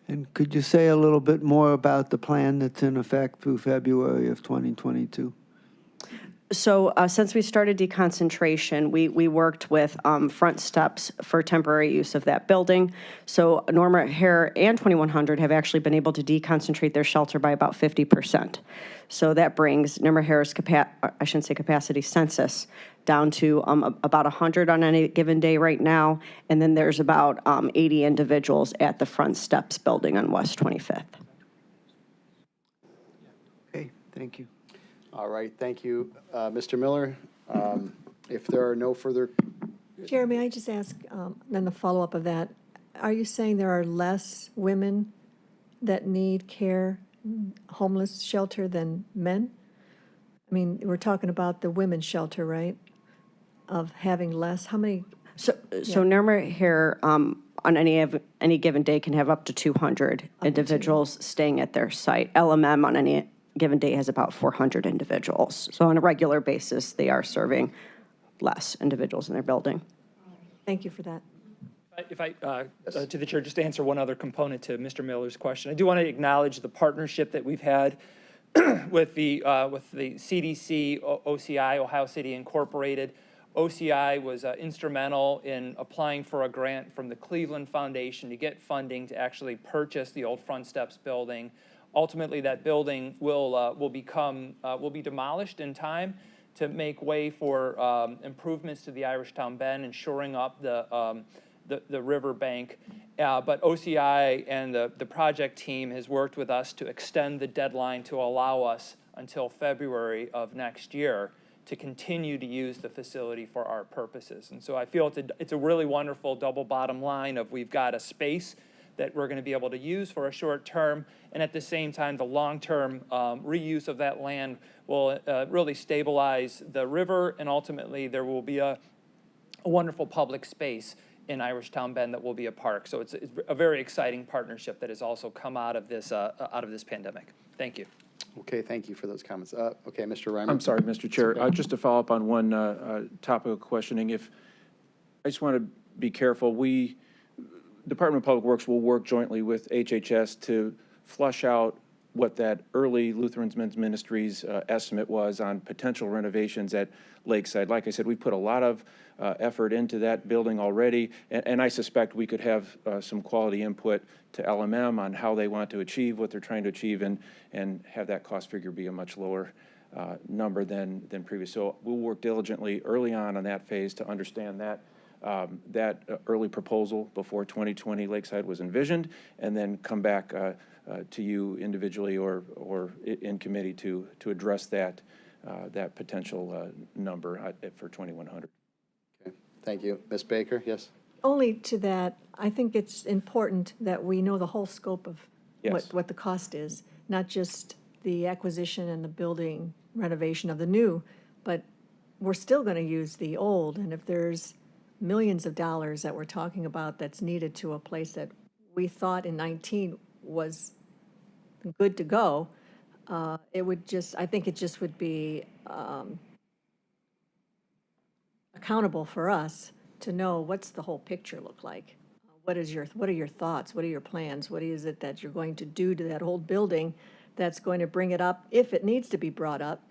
And could you say a little bit more about the plan that's in effect through February of 2022? So since we started deconcentration, we worked with front steps for temporary use of that building. So Nermer Hare and 2100 have actually been able to deconcentrate their shelter by about 50%. So that brings Nermer Hare's capacity census down to about 100 on any given day right now. And then there's about 80 individuals at the front steps building on West 25th. Okay, thank you. All right, thank you. Mr. Miller, if there are no further, Chair, may I just ask, then a follow-up of that, are you saying there are less women that need care, homeless shelter than men? I mean, we're talking about the women's shelter, right? Of having less, how many? So Nermer Hare on any given day can have up to 200 individuals staying at their site. LMM on any given day has about 400 individuals. So on a regular basis, they are serving less individuals in their building. Thank you for that. If I, to the chair, just to answer one other component to Mr. Miller's question, I do want to acknowledge the partnership that we've had with the CDC, OCI, Ohio City Incorporated. OCI was instrumental in applying for a grant from the Cleveland Foundation to get funding to actually purchase the old Front Steps building. Ultimately, that building will be demolished in time to make way for improvements to the Irishtown Bend and shoring up the river bank. But OCI and the project team has worked with us to extend the deadline to allow us until February of next year to continue to use the facility for our purposes. And so I feel it's a really wonderful double bottom line of we've got a space that we're going to be able to use for a short term, and at the same time, the long-term reuse of that land will really stabilize the river, and ultimately there will be a wonderful public space in Irishtown Bend that will be a park. So it's a very exciting partnership that has also come out of this pandemic. Thank you. okay, thank you for those comments. Okay, Mr. Reimer. I'm sorry, Mr. Chair. Okay. Just to follow up on one topic of questioning, I just want to be careful. Department of Public Works will work jointly with HHS to flush out what that early Lutheran Men's Ministries estimate was on potential renovations at Lakeside. Like I said, we put a lot of effort into that building already, and I suspect we could have some quality input to LMM on how they want to achieve what they're trying to achieve and have that cost figure be a much lower number than previous. So we'll work diligently early on that phase to understand that that early proposal before 2020 Lakeside was envisioned, and then come back to you individually or in committee to address that potential number for 2100. Okay, thank you. Ms. Baker, yes? Only to that, I think it's important that we know the whole scope of Yes. what the cost is, not just the acquisition and the building renovation of the new, but we're still going to use the old, and if there's millions of dollars that we're talking about that's needed to a place that we thought in 19 was good to go, it would just, I think it just would be accountable for us to know what's the whole picture look like. What are your thoughts? What are your plans? What is it that you're going to do to that old building that's going to bring it up, if it needs to be brought up,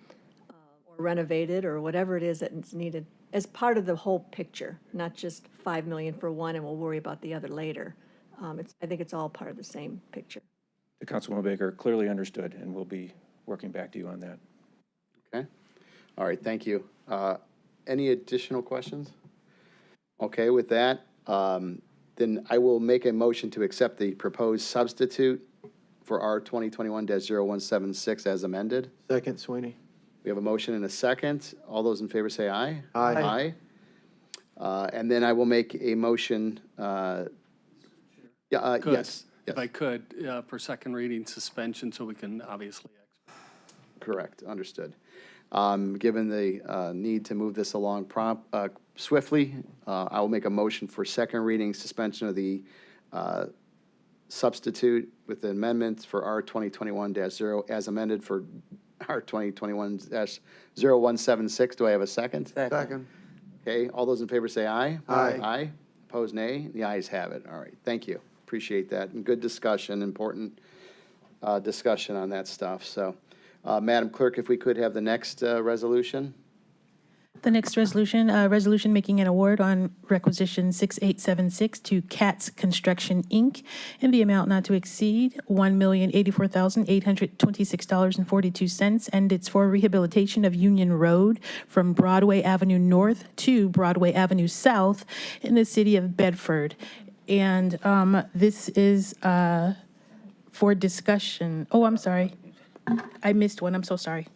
or renovated, or whatever it is that's needed, as part of the whole picture, not just 5 million for one and we'll worry about the other later. I think it's all part of the same picture. The Councilwoman Baker clearly understood, and we'll be working back to you on that. Okay. All right, thank you. Any additional questions? Okay, with that, then I will make a motion to accept the proposed substitute for R 2021-0176 as amended. Second, Sweeney. We have a motion and a second. All those in favor say aye. Aye. Aye. And then I will make a motion, Could, yes. If I could, for second reading suspension, so we can obviously. Correct, understood. Given the need to move this along swiftly, I will make a motion for second reading suspension of the substitute with the amendments for R 2021-0 as amended for R 2021-0176. Do I have a second? Second. Okay, all those in favor say aye. Aye. Aye. Opposed, nay. The ayes have it. All right, thank you. Appreciate that. And good discussion, important discussion on that stuff. So, Madam Clerk, if we could have the next resolution. The next resolution, resolution making an award on requisition 6876 to Katz Construction, Inc. in the amount not to exceed $1,084,826.42, and it's for rehabilitation of Union Road from Broadway Avenue North to Broadway Avenue South in the city of Bedford. And this is for discussion. Oh, I'm sorry. I missed one. I'm so sorry.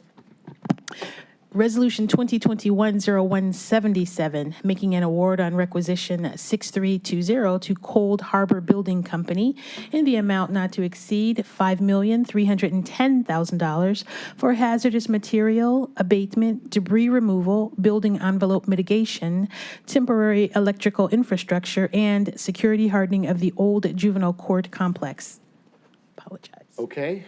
Resolution 2021-0177, making an award on requisition 6320 to Cold Harbor Building Company in the amount not to exceed $5,310,000 for hazardous material abatement, debris removal, building envelope mitigation, temporary electrical infrastructure, and security hardening of the old juvenile court complex. Apologize. Okay,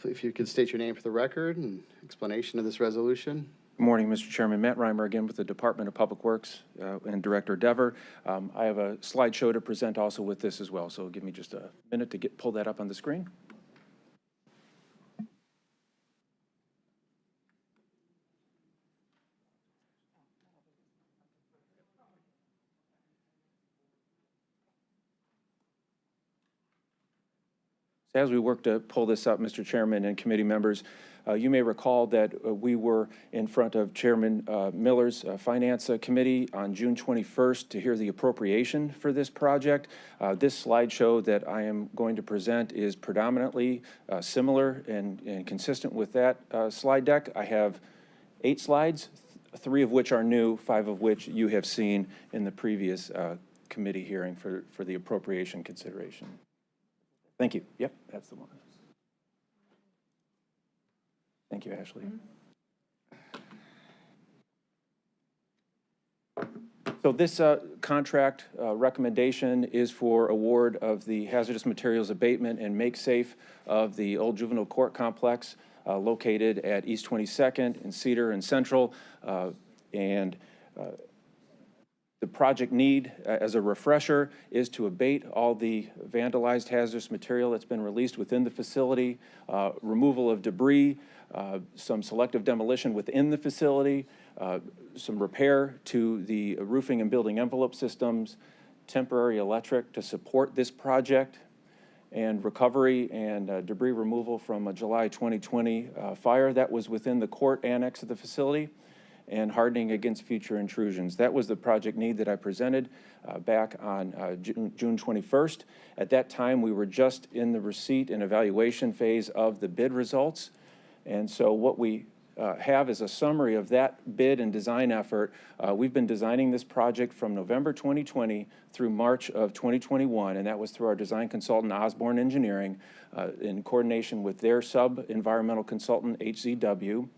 if you could state your name for the record and explanation of this resolution. Good morning, Mr. Chairman. Matt Reimer again with the Department of Public Works and Director Dever. I have a slideshow to present also with this as well, so give me just a minute to pull that up on the screen. As we work to pull this up, Mr. Chairman and committee members, you may recall that we were in front of Chairman Miller's Finance Committee on June 21st to hear the appropriation for this project. This slideshow that I am going to present is predominantly similar and consistent with that slide deck. I have 8 slides, 3 of which are new, 5 of which you have seen in the previous committee hearing for the appropriation consideration. Thank you. Yep, that's the one. Thank you, Ashley. So this contract recommendation is for award of the hazardous materials abatement and make safe of the old juvenile court complex located at East 22nd and Cedar and Central. The project need, as a refresher, is to abate all the vandalized hazardous material that's been released within the facility, removal of debris, some selective demolition within the facility, some repair to the roofing and building envelope systems, temporary electric to support this project, and recovery and debris removal from a July 2020 fire that was within the court annex of the facility. and hardening against future intrusions. That was the project need that I presented back on June 21st. At that time, we were just in the receipt and evaluation phase of the bid results. And so what we have is a summary of that bid and design effort. We've been designing this project from November 2020 through March of 2021, and that was through our design consultant, Osborne Engineering, in coordination with their sub-environmental consultant, HZW,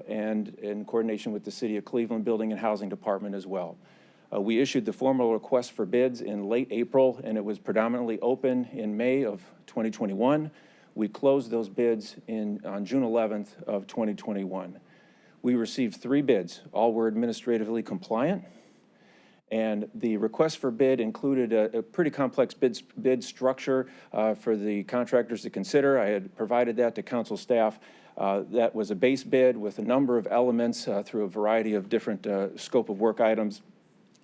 and in coordination with the City of Cleveland Building and Housing Department as well. We issued the formal request for bids in late April, and it was predominantly open in May of 2021. We closed those bids on June 11th of 2021. We received 3 bids. All were administratively compliant. And the request for bid included a pretty complex bid structure for the contractors to consider. I had provided that to council staff. That was a base bid with a number of elements through a variety of different scope of work items.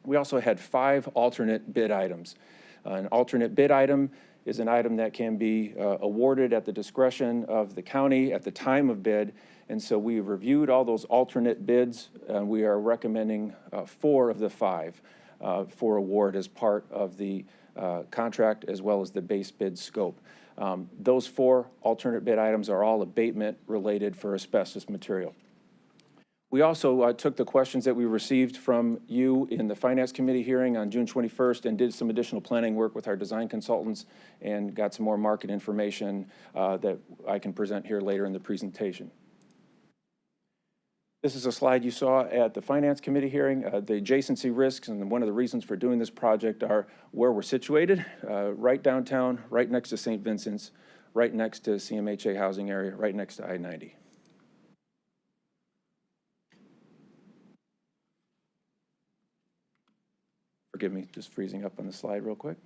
We also had 5 alternate bid items. An alternate bid item is an item that can be awarded at the discretion of the county at the time of bid. And so we reviewed all those alternate bids, and we are recommending 4 of the 5 for award as part of the contract as well as the base bid scope. Those 4 alternate bid items are all abatement related for asbestos material. We also took the questions that we received from you in the Finance Committee hearing on June 21st and did some additional planning work with our design consultants and got some more market information that I can present here later in the presentation. This is a slide you saw at the Finance Committee hearing. The adjacency risks, and one of the reasons for doing this project are where we're situated, right downtown, right next to St. Vincent's, right next to CMHA housing area, right next to I-90. Forgive me, just freezing up on the slide real quick.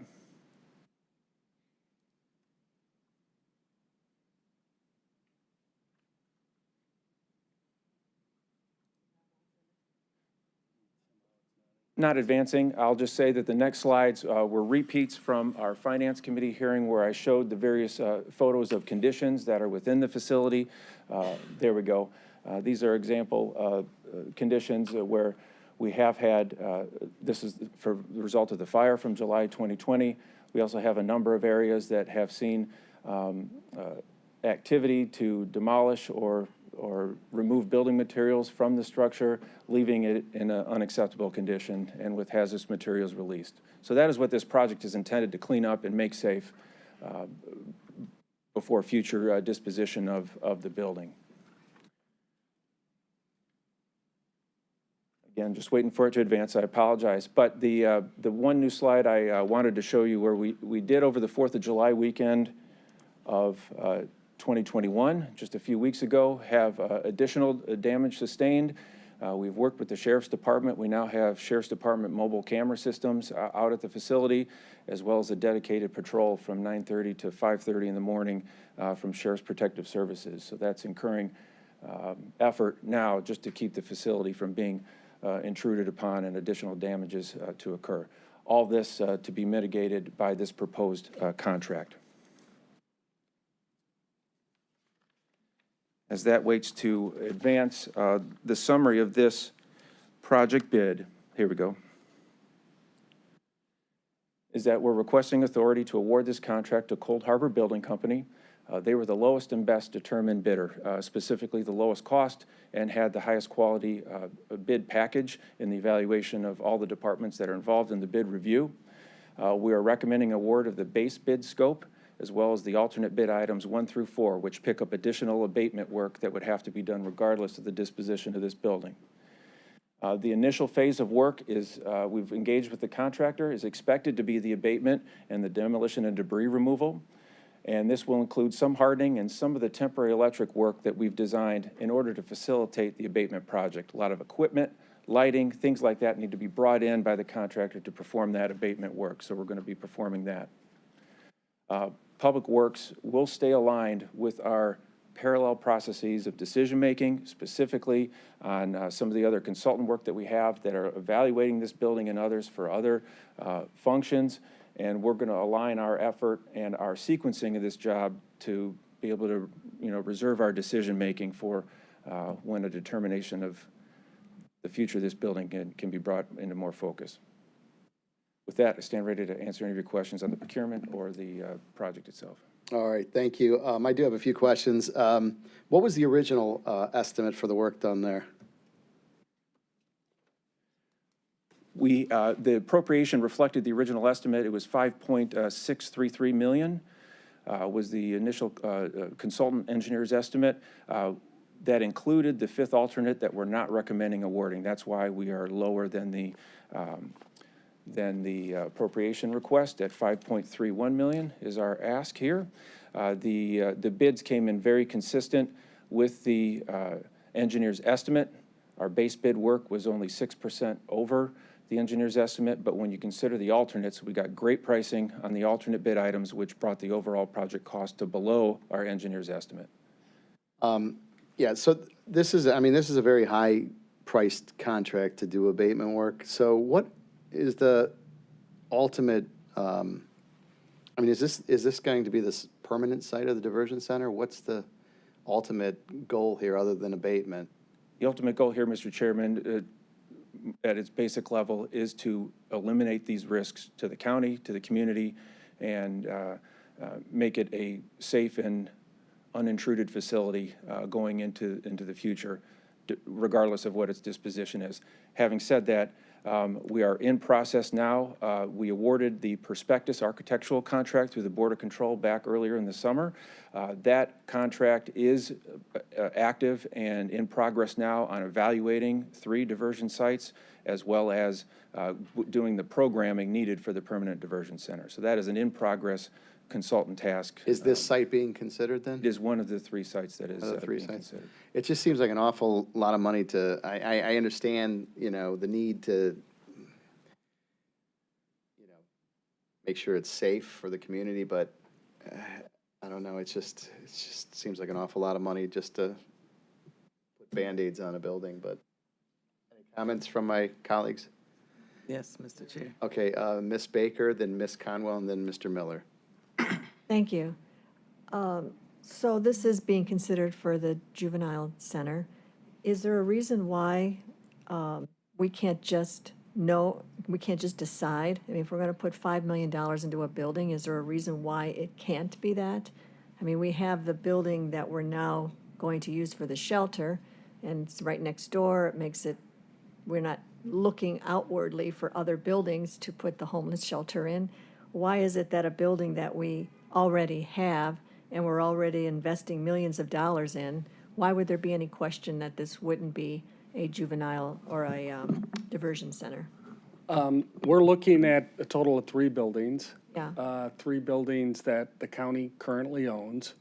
Not advancing. I'll just say that the next slides were repeats from our Finance Committee hearing where I showed the various photos of conditions that are within the facility. There we go. These are example conditions where we have had, this is for the result of the fire from July 2020. We also have a number of areas that have seen activity to demolish or remove building materials from the structure, leaving it in an unacceptable condition and with hazardous materials released. So that is what this project is intended to clean up and make safe before future disposition of the building. Again, just waiting for it to advance, I apologize. But the one new slide I wanted to show you where we did over the 4th of July weekend of 2021, just a few weeks ago, have additional damage sustained. We've worked with the Sheriff's Department. We now have Sheriff's Department mobile camera systems out at the facility, as well as a dedicated patrol from 9:30 to 5:30 in the morning from Sheriff's Protective Services. So that's incurring effort now just to keep the facility from being intruded upon and additional damages to occur. All this to be mitigated by this proposed contract. As that waits to advance, the summary of this project bid, here we go, is that we're requesting authority to award this contract to Cold Harbor Building Company. They were the lowest and best determined bidder, specifically the lowest cost, and had the highest quality bid package in the evaluation of all the departments that are involved in the bid review. We are recommending award of the base bid scope, as well as the alternate bid items 1 through 4, which pick up additional abatement work that would have to be done regardless of the disposition of this building. The initial phase of work is, we've engaged with the contractor, is expected to be the abatement and the demolition and debris removal. And this will include some hardening and some of the temporary electric work that we've designed in order to facilitate the abatement project. A lot of equipment, lighting, things like that need to be brought in by the contractor to perform that abatement work. So we're going to be performing that. Public Works will stay aligned with our parallel processes of decision-making, specifically on some of the other consultant work that we have that are evaluating this building and others for other functions. And we're going to align our effort and our sequencing of this job to be able to, reserve our decision-making for when a determination of the future of this building can be brought into more focus. With that, I stand ready to answer any of your questions on the procurement or the project itself. All right, thank you. I do have a few questions. What was the original estimate for the work done there? The appropriation reflected the original estimate. It was $5.633 million, was the initial consultant engineer's estimate. That included the fifth alternate that we're not recommending awarding. That's why we are lower than the appropriation request at $5.31 million is our ask here. The bids came in very consistent with the engineer's estimate. Our base bid work was only 6% over the engineer's estimate, but when you consider the alternates, we got great pricing on the alternate bid items, which brought the overall project cost to below our engineer's estimate. Yeah, so this is a very high-priced contract to do abatement work. So what is the ultimate, is this going to be this permanent site of the diversion center? What's the ultimate goal here other than abatement? The ultimate goal here, Mr. Chairman, at its basic level, is to eliminate these risks to the county, to the community, and make it a safe and unintruded facility going into the future, regardless of what its disposition is. Having said that, we are in process now. We awarded the prospectus architectural contract through the Board of Control back earlier in the summer. That contract is active and in progress now on evaluating 3 diversion sites, as well as doing the programming needed for the permanent diversion center. So that is an in-progress consultant task. Is this site being considered then? It is one of the 3 sites that is being considered. It just seems like an awful lot of money to, I understand, the need to, make sure it's safe for the community, but I don't know, it just seems like an awful lot of money just to put Band-Aids on a building, but any comments from my colleagues? Yes, Mr. Chair. Okay, Ms. Baker, then Ms. Conwell, and then Mr. Miller. Thank you. So this is being considered for the juvenile center. Is there a reason why we can't just decide? I mean, if we're going to put $5 million into a building, is there a reason why it can't be that? I mean, we have the building that we're now going to use for the shelter, and it's right next door. It makes it, we're not looking outwardly for other buildings to put the homeless shelter in. Why is it that a building that we already have and we're already investing millions of dollars in, why would there be any question that this wouldn't be a juvenile or a diversion center? We're looking at a total of 3 buildings. Yeah. 3 buildings that the county currently owns.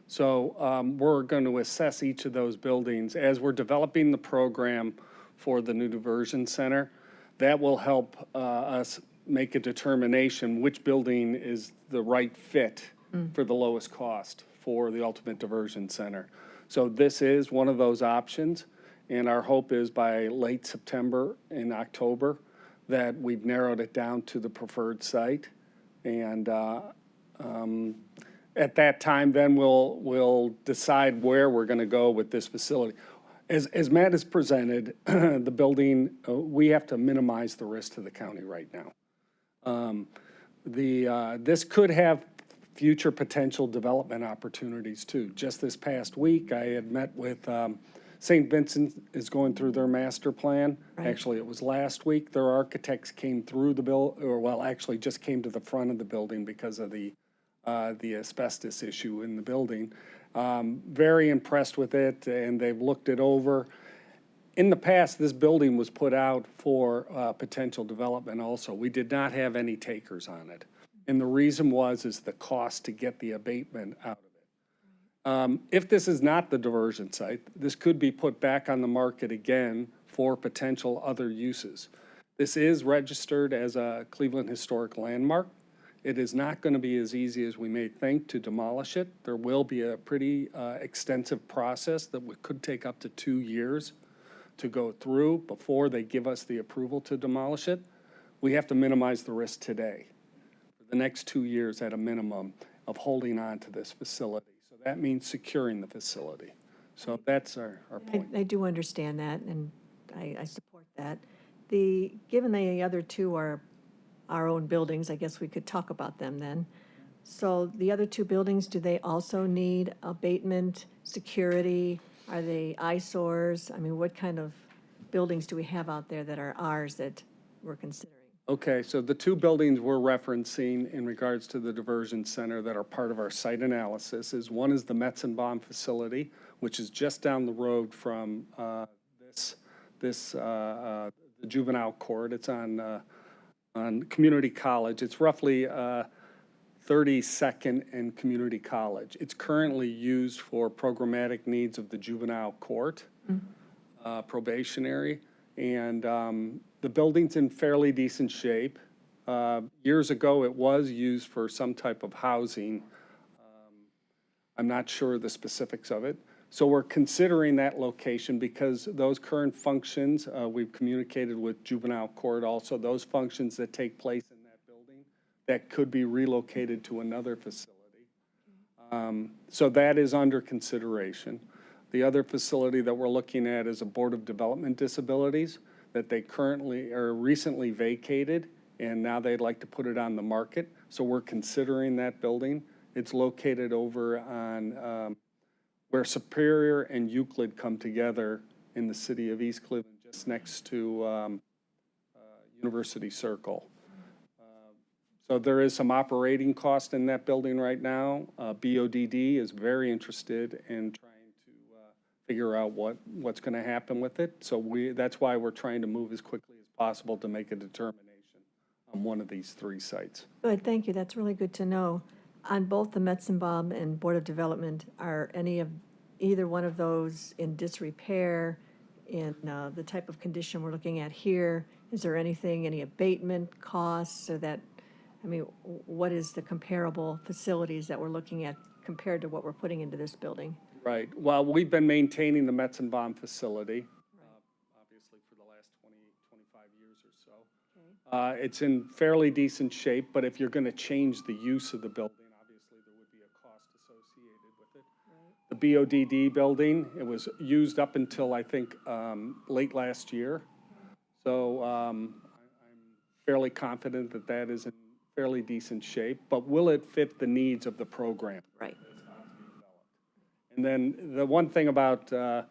So we're going to assess each of those buildings. As we're developing the program for the new diversion center, that will help us make a determination which building is the right fit for the lowest cost for the ultimate diversion center. So this is one of those options, and our hope is by late September and October that we've narrowed it down to the preferred site. And at that time, then we'll decide where we're going to go with this facility. As Matt has presented, the building, we have to minimize the risk to the county right now. This could have future potential development opportunities too. Just this past week, I had met with St. Vincent is going through their master plan. Right. Actually, it was last week. Their architects came through actually just came to the front of the building because of the asbestos issue in the building. Very impressed with it, and they've looked it over. In the past, this building was put out for potential development also. We did not have any takers on it. And the reason is the cost to get the abatement out of it. If this is not the diversion site, this could be put back on the market again for potential other uses. This is registered as a Cleveland Historic Landmark. It is not going to be as easy as we may think to demolish it. There will be a pretty extensive process that could take up to 2 years to go through before they give us the approval to demolish it. We have to minimize the risk today, for the next 2 years at a minimum, of holding on to this facility. So that means securing the facility. So that's our point. I do understand that, and I support that. Given the other two are our own buildings, I guess we could talk about them then. So the other two buildings, do they also need abatement, security? Are they eyesores? I mean, what kind of buildings do we have out there that are ours that we're considering? Okay, so the two buildings we're referencing in regards to the diversion center that are part of our site analysis is, one is the Metzenbaum facility, which is just down the road from the juvenile court. It's on Community College. It's roughly 32nd and Community College. It's currently used for programmatic needs of the juvenile court, probationary, and the building's in fairly decent shape. Years ago, it was used for some type of housing. I'm not sure the specifics of it. So we're considering that location because those current functions, we've communicated with juvenile court also, those functions that take place in that building, that could be relocated to another facility. So that is under consideration. The other facility that we're looking at is a Board of Development Disabilities that they currently or recently vacated, and now they'd like to put it on the market. So we're considering that building. It's located over on where Superior and Euclid come together in the city of East Cleveland, just next to University Circle. So there is some operating cost in that building right now. BODD is very interested in trying to figure out what's going to happen with it. So that's why we're trying to move as quickly as possible to make a determination on one of these three sites. Good, thank you. That's really good to know. On both the Metzenbaum and Board of Development, are either one of those in disrepair, in the type of condition we're looking at here? Is there any abatement costs, or that, I mean, what is the comparable facilities that we're looking at compared to what we're putting into this building? Right. Well, we've been maintaining the Metzenbaum facility, obviously, for the last 25 years or so. Okay. It's in fairly decent shape, but if you're going to change the use of the building, obviously, there would be a cost associated with it. The BODD building, it was used up until, I think, late last year. So I'm fairly confident that that is in fairly decent shape, but will it fit the needs of the program? Right. And then the one thing about the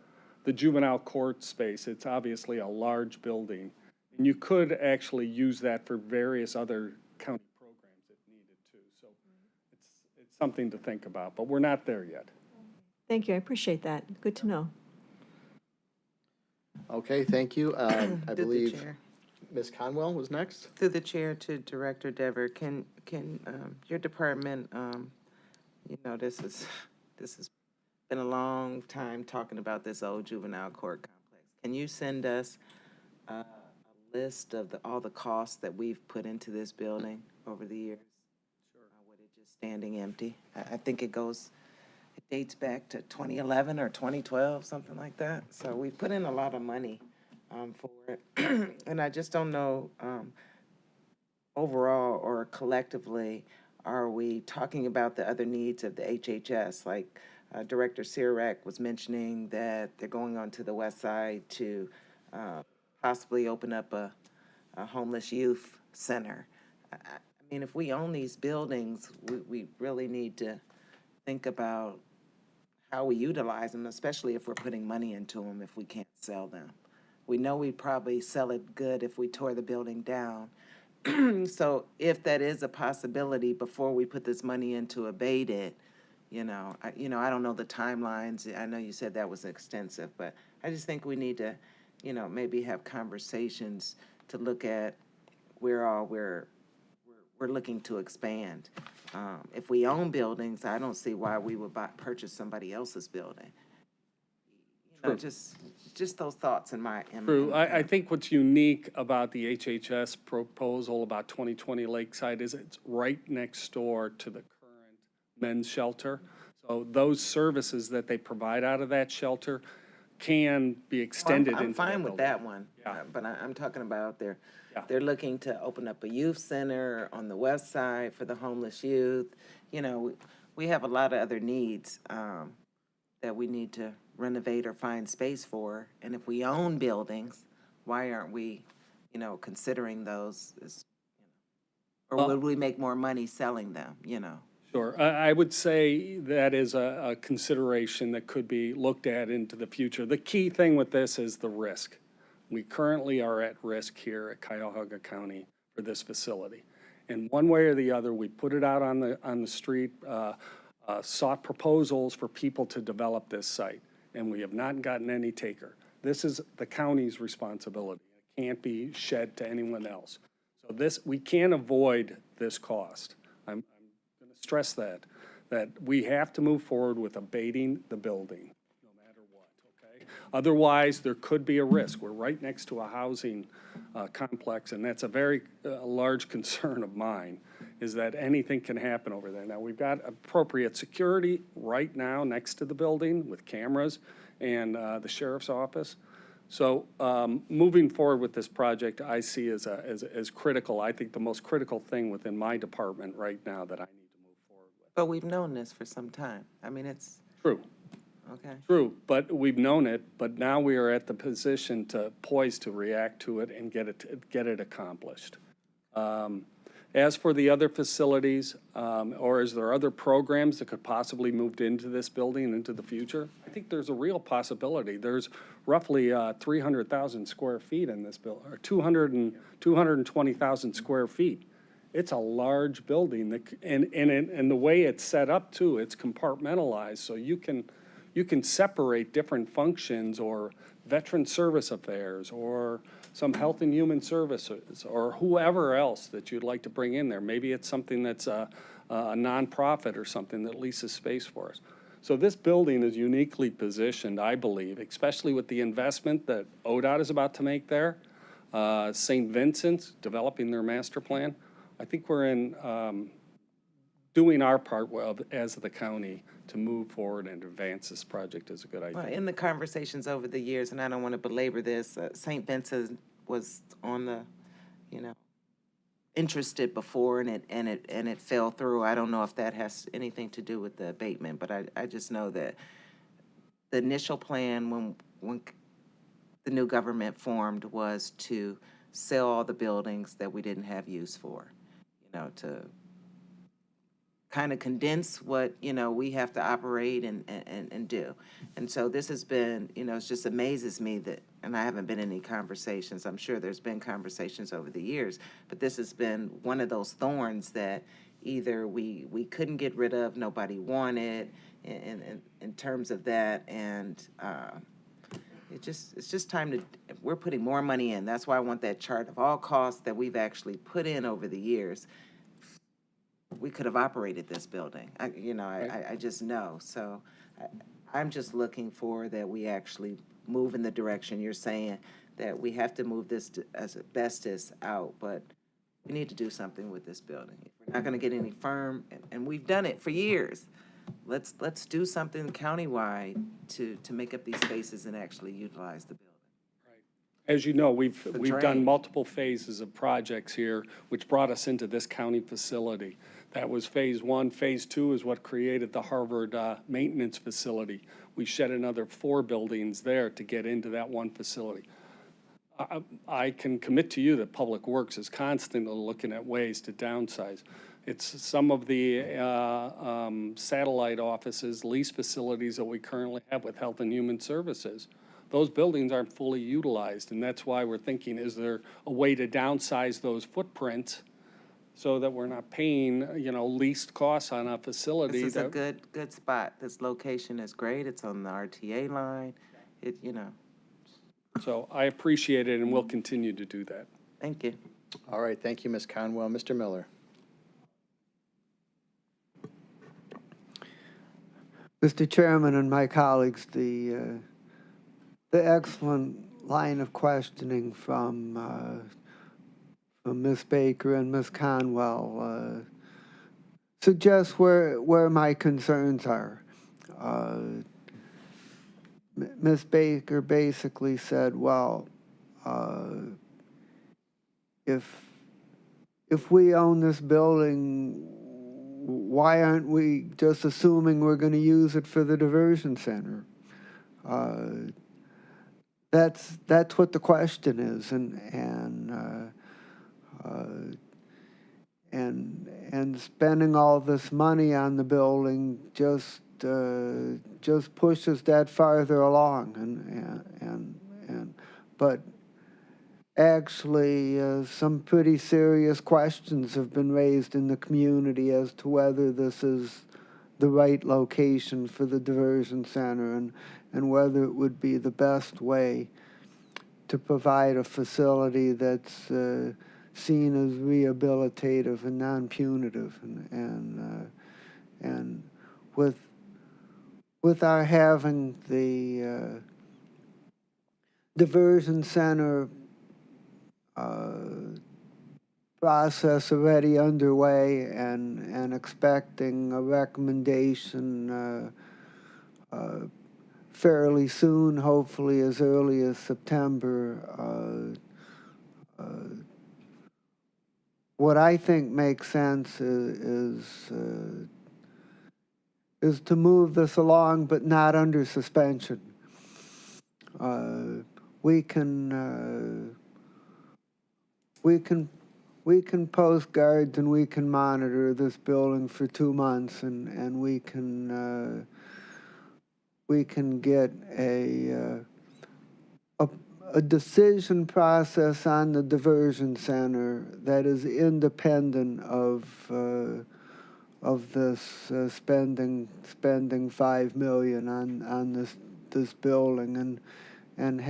juvenile court space, it's obviously a large building, and you could actually use that for various other county programs if needed too. So it's something to think about, but we're not there yet. Thank you, I appreciate that. Good to know. Okay, thank you. I Through the believe chair. Ms. Conwell was next. Through the chair to Director Dever, can your department, this has been a long time talking about this old juvenile court complex. Can you send us a list of all the costs that we've put into this building over the years? Sure. With it just standing empty? I think it dates back to 2011 or 2012, something like that. So we put in a lot of money for it. And I just don't know, overall or collectively, are we talking about the other needs of the HHS? Like Director Sirac was mentioning that they're going on to the west side to possibly open up a homeless youth center. I mean, if we own these buildings, we really need to think about how we utilize them, especially if we're putting money into them if we can't sell them. We know we'd probably sell it good if we tore the building down. So if that is a possibility before we put this money in to abate it, I don't know the timelines. I know you said that was extensive, but I just think we need to, maybe have conversations to look at where we're looking to expand. If we own buildings, I don't see why we would purchase somebody else's building. Just those thoughts in my. True. I think what's unique about the HHS proposal about 2020 Lakeside is it's right next door to the current men's shelter. So those services that they provide out of that shelter can be extended into I'm fine with that building. one, Yeah. but I'm talking about they're looking to open up a youth center on the west side for the homeless youth. We have a lot of other needs that we need to renovate or find space for. And if we own buildings, why aren't we, considering those or Well- would we make more money selling them, Sure. I would say that is a consideration that could be looked at into the future. The key thing with this is the risk. We currently are at risk here at Cuyahoga County for this facility. And one way or the other, we put it out on the street, sought proposals for people to develop this site, and we have not gotten any taker. This is the county's responsibility. It can't be shed to anyone else. So we can't avoid this cost. I'm going to stress that we have to move forward with abating the building, no matter what, okay? Otherwise, there could be a risk. We're right next to a housing complex, and that's a very large concern of mine, is that anything can happen over there. Now, we've got appropriate security right now next to the building with cameras and the sheriff's office. So moving forward with this project, I see as critical. I think the most critical thing within my department right now that I need to move forward with. But we've known this for some time. I mean, it's, True. okay. True, but we've known it, but now we are at the position poised to react to it and get it accomplished. As for the other facilities, or is there other programs that could possibly move into this building into the future? I think there's a real possibility. There's roughly 300,000 square feet in this building, or 220,000 square feet. It's a large building, and the way it's set up too, it's compartmentalized, so you can separate different functions, or veteran service affairs, or some health and human services, or whoever else that you'd like to bring in there. Maybe it's something that's a nonprofit or something that leases space for us. So this building is uniquely positioned, I believe, especially with the investment that ODOT is about to make there. St. Vincent's developing their master plan. I think we're in doing our part as the county to move forward and advance this project is a good idea. Well, in the conversations over the years, and I don't want to belabor this, St. Vincent was on the, interested before, and it fell through. I don't know if that has anything to do with the abatement, but I just know that the initial plan when the new government formed was to sell all the buildings that we didn't have use for, to kind of condense what, we have to operate and do. And so this has been, it just amazes me that, and I haven't been in any conversations, I'm sure there's been conversations over the years, but this has been one of those thorns that either we couldn't get rid of, nobody wanted in terms of that, and it's just time to, we're putting more money in. That's why I want that chart of all costs that we've actually put in over the years. We could have operated this building. I just know. So I'm just looking for that we actually move in the direction you're saying, that we have to move this as asbestos out, but we need to do something with this building. If we're not going to get any firm, and we've done it for years, let's do something countywide to make up these spaces and actually utilize the building. As you know, we've done drain. multiple phases of projects here, which brought us into this county facility. That was phase one. Phase two is what created the Harvard maintenance facility. We shed another 4 buildings there to get into that one facility. I can commit to you that Public Works is constantly looking at ways to downsize. It's some of the satellite offices, lease facilities that we currently have with Health and Human Services. Those buildings aren't fully utilized, and that's why we're thinking, is there a way to downsize those footprints so that we're not paying, leased costs on a facility? This is a good spot. This location is great. It's on the RTA line. So I appreciate it, and we'll continue to do that. Thank you. All right, thank you, Ms. Conwell. Mr. Miller. Mr. Chairman and my colleagues, the excellent line of questioning from Ms. Baker and Ms. Conwell suggests where my concerns are. Ms. Baker basically said, well, if we own this building, why aren't we just assuming we're going to use it for the diversion center? that's what the question is, and spending all this money on the building just pushes that farther along, but actually some pretty serious questions have been raised in the community as to whether this is the right location for the diversion center, and whether it would be the best way to provide a facility that's seen as rehabilitative and non-punitive, and with our having the diversion center process already underway, and expecting a recommendation fairly soon, hopefully as early as September. What I think makes sense is to move this along, but not under suspension. We can post guards and we can monitor this building for 2 months, and we can get a decision process on the diversion center that is independent of this spending $5 million on this building, and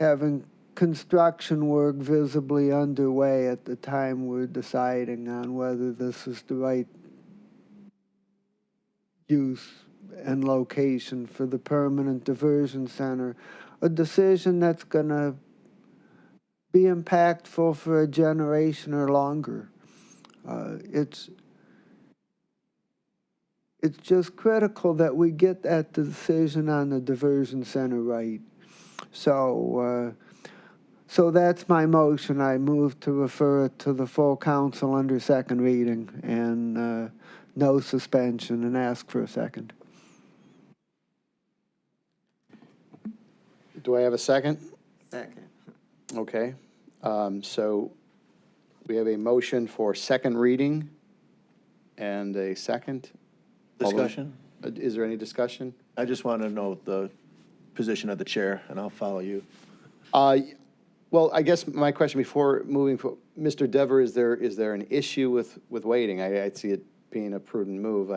having construction work visibly underway at the time we're deciding on whether this is the right use and location for the permanent diversion center, a decision that's going to be impactful for a generation or longer. It's just critical that we get that decision on the diversion center right. So that's my motion. I move to refer it to the full council under second reading, and no suspension, and ask for a second. Do I have a second? Second. Okay. So we have a motion for second reading and a second. Discussion? Is there any discussion? I just want to know the position of the chair, and I'll follow you. Well, I guess my question before moving, Mr. Dever, is there an issue with waiting? I see it being a prudent move.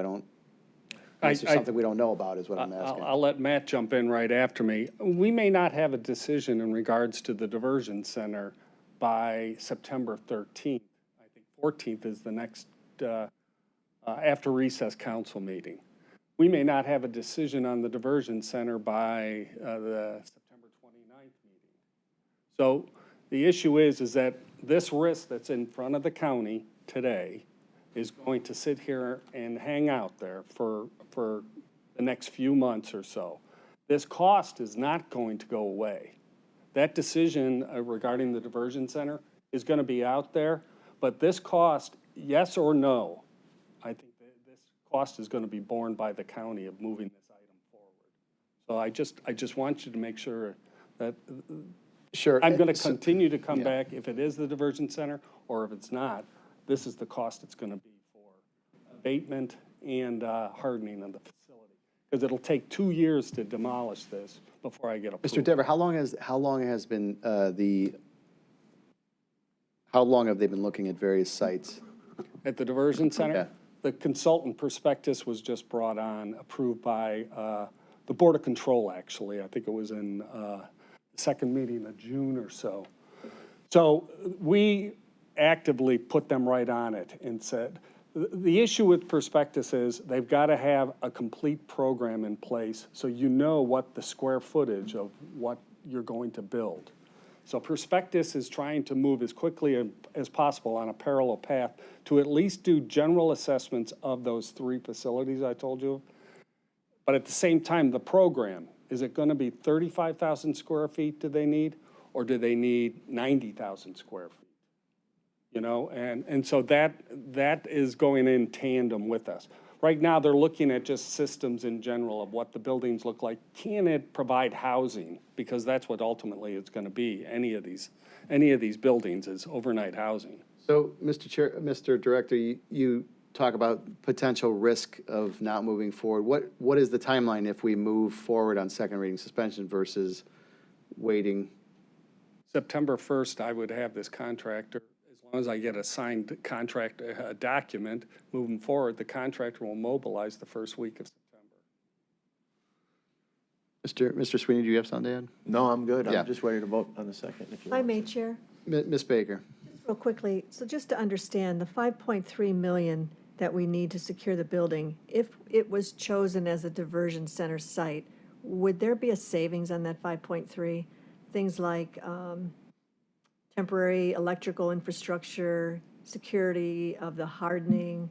Is there something we don't know about is what I'm asking. I'll let Matt jump in right after me. We may not have a decision in regards to the diversion center by September 13th. I think 14th is the next, after recess council meeting. We may not have a decision on the diversion center by the September 29th meeting. So the issue is that this risk that's in front of the county today is going to sit here and hang out there for the next few months or so. This cost is not going to go away. That decision regarding the diversion center is going to be out there, but this cost, yes or no, I think this cost is going to be borne by the county of moving this item forward. So I just want you to make sure that Sure. I'm going to continue to come back if it is the diversion center, or if it's not, this is the cost it's going to be for abatement and hardening of the facility. Because it'll take 2 years to demolish this before I get approval. Mr. Dever, how long have they been looking at various sites? At the diversion center? Yeah. The consultant prospectus was just brought on, approved by the Board of Control, actually. I think it was in the second meeting of June or so. So we actively put them right on it and said, the issue with prospectus is they've got to have a complete program in place so you know what the square footage of what you're going to build. So prospectus is trying to move as quickly as possible on a parallel path to at least do general assessments of those 3 facilities I told you. But at the same time, the program, is it going to be 35,000 square feet do they need, or do they need 90,000 square feet? You know, and so that is going in tandem with us. Right now, they're looking at just systems in general of what the buildings look like. Can it provide housing? Because that's what ultimately it's going to be. Any of these buildings is overnight housing. So, Mr. Director, you talk about potential risk of not moving forward. What is the timeline if we move forward on second reading suspension versus waiting? September 1st, I would have this contractor, as long as I get a signed contract document, moving forward, the contractor will mobilize the first week of September. Mr. Sweeney, do you have something to add? No, I'm good. Yeah. I'm just ready to vote on the second. If you If I want may, to. Chair, Ms. Baker? real quickly, so just to understand, the 5.3 million that we need to secure the building, if it was chosen as a diversion center site, would there be a savings on that 5.3? Things like temporary electrical infrastructure, security of the hardening.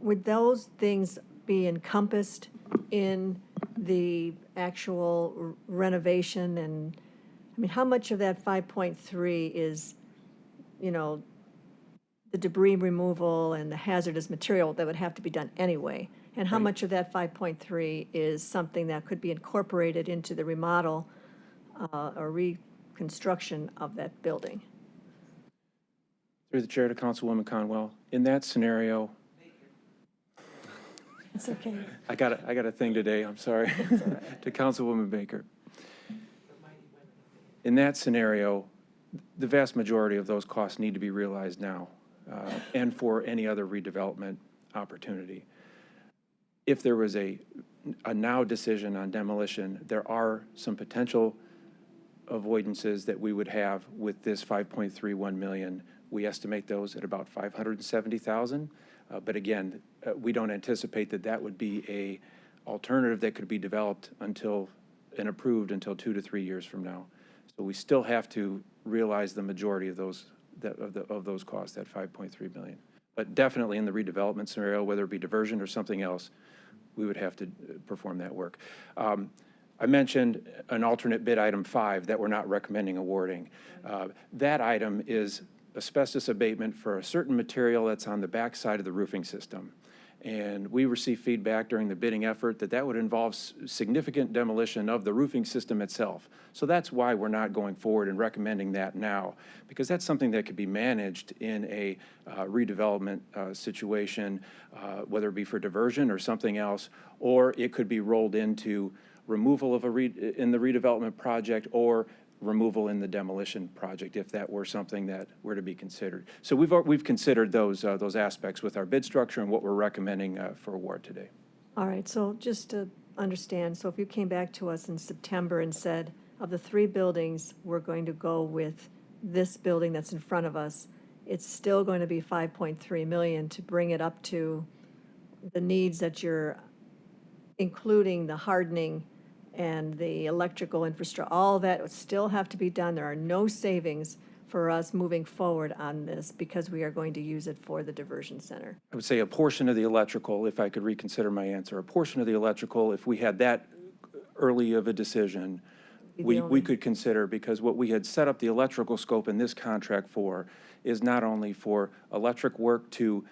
Would those things be encompassed in the actual renovation? And, I mean, how much of that 5.3 is, the debris removal and the hazardous material that would have to be done anyway? And how much of that 5.3 is something that could be incorporated into the remodel or reconstruction of that building? Through the chair to Councilwoman Conwell, in that scenario, It's okay. I got a thing today, I'm sorry, to Councilwoman Baker. In that scenario, the vast majority of those costs need to be realized now, and for any other redevelopment opportunity. If there was a now decision on demolition, there are some potential avoidances that we would have with this 5.31 million. We estimate those at about 570,000. But again, we don't anticipate that would be a alternative that could be developed until and approved until 2 to 3 years from now. So we still have to realize the majority of those of those costs, that 5.3 million. But definitely in the redevelopment scenario, whether it be diversion or something else, we would have to perform that work. I mentioned an alternate bid item 5 that we're not recommending awarding. That item is asbestos abatement for a certain material that's on the back side of the roofing system. And we received feedback during the bidding effort that would involve significant demolition of the roofing system itself. So that's why we're not going forward and recommending that now, because that's something that could be managed in a redevelopment situation, whether it be for diversion or something else, or it could be rolled into removal of in the redevelopment project or removal in the demolition project, if that were something that were to be considered. So we've considered those aspects with our bid structure and what we're recommending for award today. All right, so just to understand, so if you came back to us in September and said, of the 3 buildings, we're going to go with this building that's in front of us, it's still going to be 5.3 million to bring it up to the needs that you're including the hardening and the electrical infrastructure, all that would still have to be done. There are no savings for us moving forward on this because we are going to use it for the diversion center. I would say a portion of the electrical, if I could reconsider my answer, a portion of the electrical, if we had that early of a decision, we could consider, because what we had set up the electrical scope in this contract for is not only for electric work to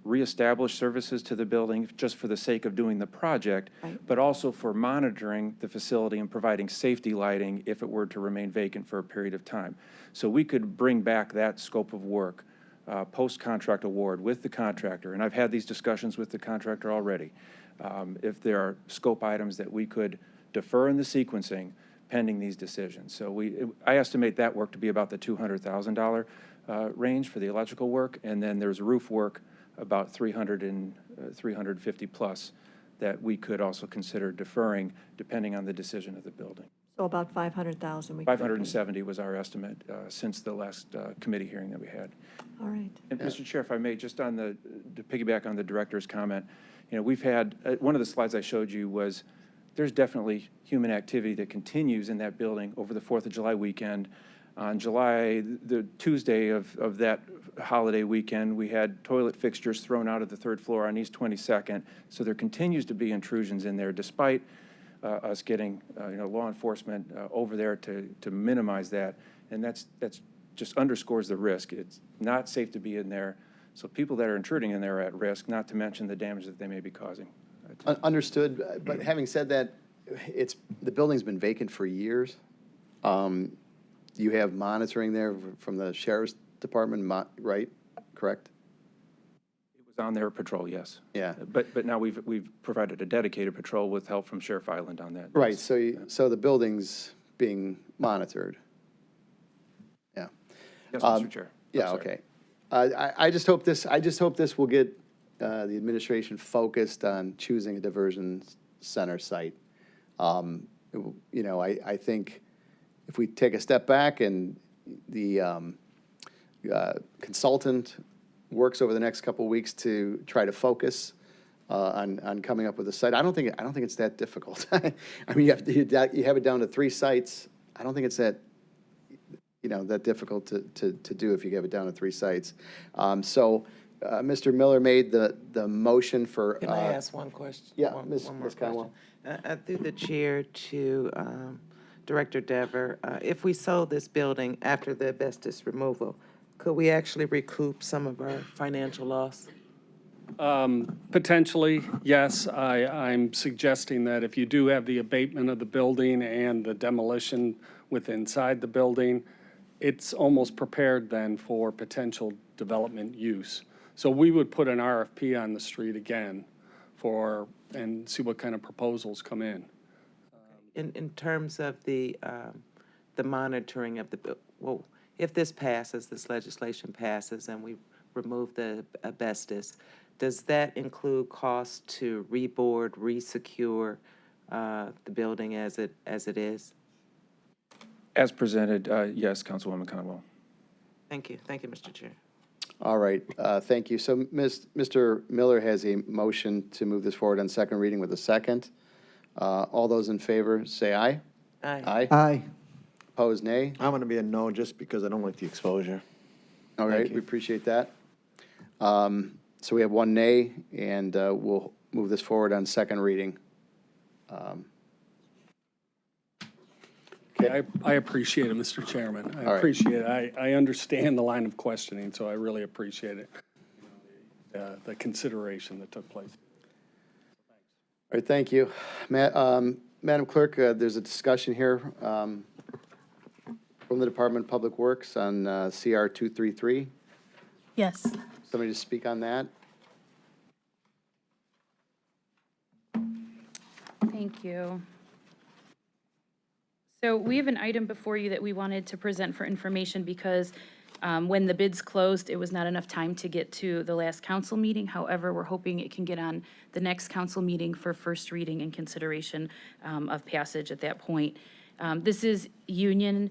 reestablish services to the building just for the sake of doing the project, right, but also for monitoring the facility and providing safety lighting if it were to remain vacant for a period of time. So we could bring back that scope of work post-contract award with the contractor, and I've had these discussions with the contractor already. If there are scope items that we could defer in the sequencing pending these decisions. So I estimate that work to be about the $200,000 range for the electrical work, and then there's roof work about 350 plus that we could also consider deferring depending on the decision of the building. So about 500,000. 570 was our estimate since the last committee hearing that we had. All right. And Mr. Chair, if I may, just to piggyback on the director's comment, we've had, one of the slides I showed you was there's definitely human activity that continues in that building over the 4th of July weekend. On the Tuesday of that holiday weekend, we had toilet fixtures thrown out of the 3rd floor on East 22nd. So there continues to be intrusions in there, despite us getting law enforcement over there to minimize that. And that's just underscores the risk. It's not safe to be in there. So people that are intruding in there are at risk, not to mention the damage that they may be causing. Understood, but having said that, the building's been vacant for years. You have monitoring there from the sheriff's department, right? Correct? It was on their patrol, yes. Yeah. But now we've provided a dedicated patrol with help from Sheriff Island on that. Right, so the building's being monitored. Yeah. Yes, Mr. Chair. I'm Yeah, sorry. okay. I just hope this will get the administration focused on choosing a diversion center site. You know, I think if we take a step back and the consultant works over the next couple of weeks to try to focus on coming up with a site, I don't think it's that difficult. I mean, you have it down to 3 sites. I don't think it's that, you know, that difficult to do if you have it down to 3 sites. Mr. Miller made the motion for. Can I ask one question? Yeah, One Ms. more Conwell. question. Through the chair to Director Dever, if we sold this building after the asbestos removal, could we actually recoup some of our financial loss? Potentially, yes. I'm suggesting that if you do have the abatement of the building and the demolition inside the building, it's almost prepared then for potential development use. So we would put an RFP on the street again and see what kind of proposals come in. In terms of the monitoring of well, if this legislation passes and we remove the asbestos, does that include costs to reboard, resecure the building as it is? As presented, yes, Councilwoman Conwell. Thank you, Mr. Chair. All right, thank you. So Mr. Miller has a motion to move this forward on second reading with a second. All those in favor, say aye. Aye. Aye. Aye. Opposed, nay. I'm going to be a no just because I don't like the exposure. All right, we appreciate that. So we have 1 nay, and we'll move this forward on second reading. I appreciate it, Mr. Chairman. All I right. appreciate it. I understand the line of questioning, so I really appreciate it, the consideration that took place. All right, thank you. Madam Clerk, there's a discussion here from the Department of Public Works on CR 233. Yes. Somebody to speak on that? Thank you. So we have an item before you that we wanted to present for information because when the bids closed, it was not enough time to get to the last council meeting. However, we're hoping it can get on the next council meeting for first reading and consideration of passage at that point. This is Union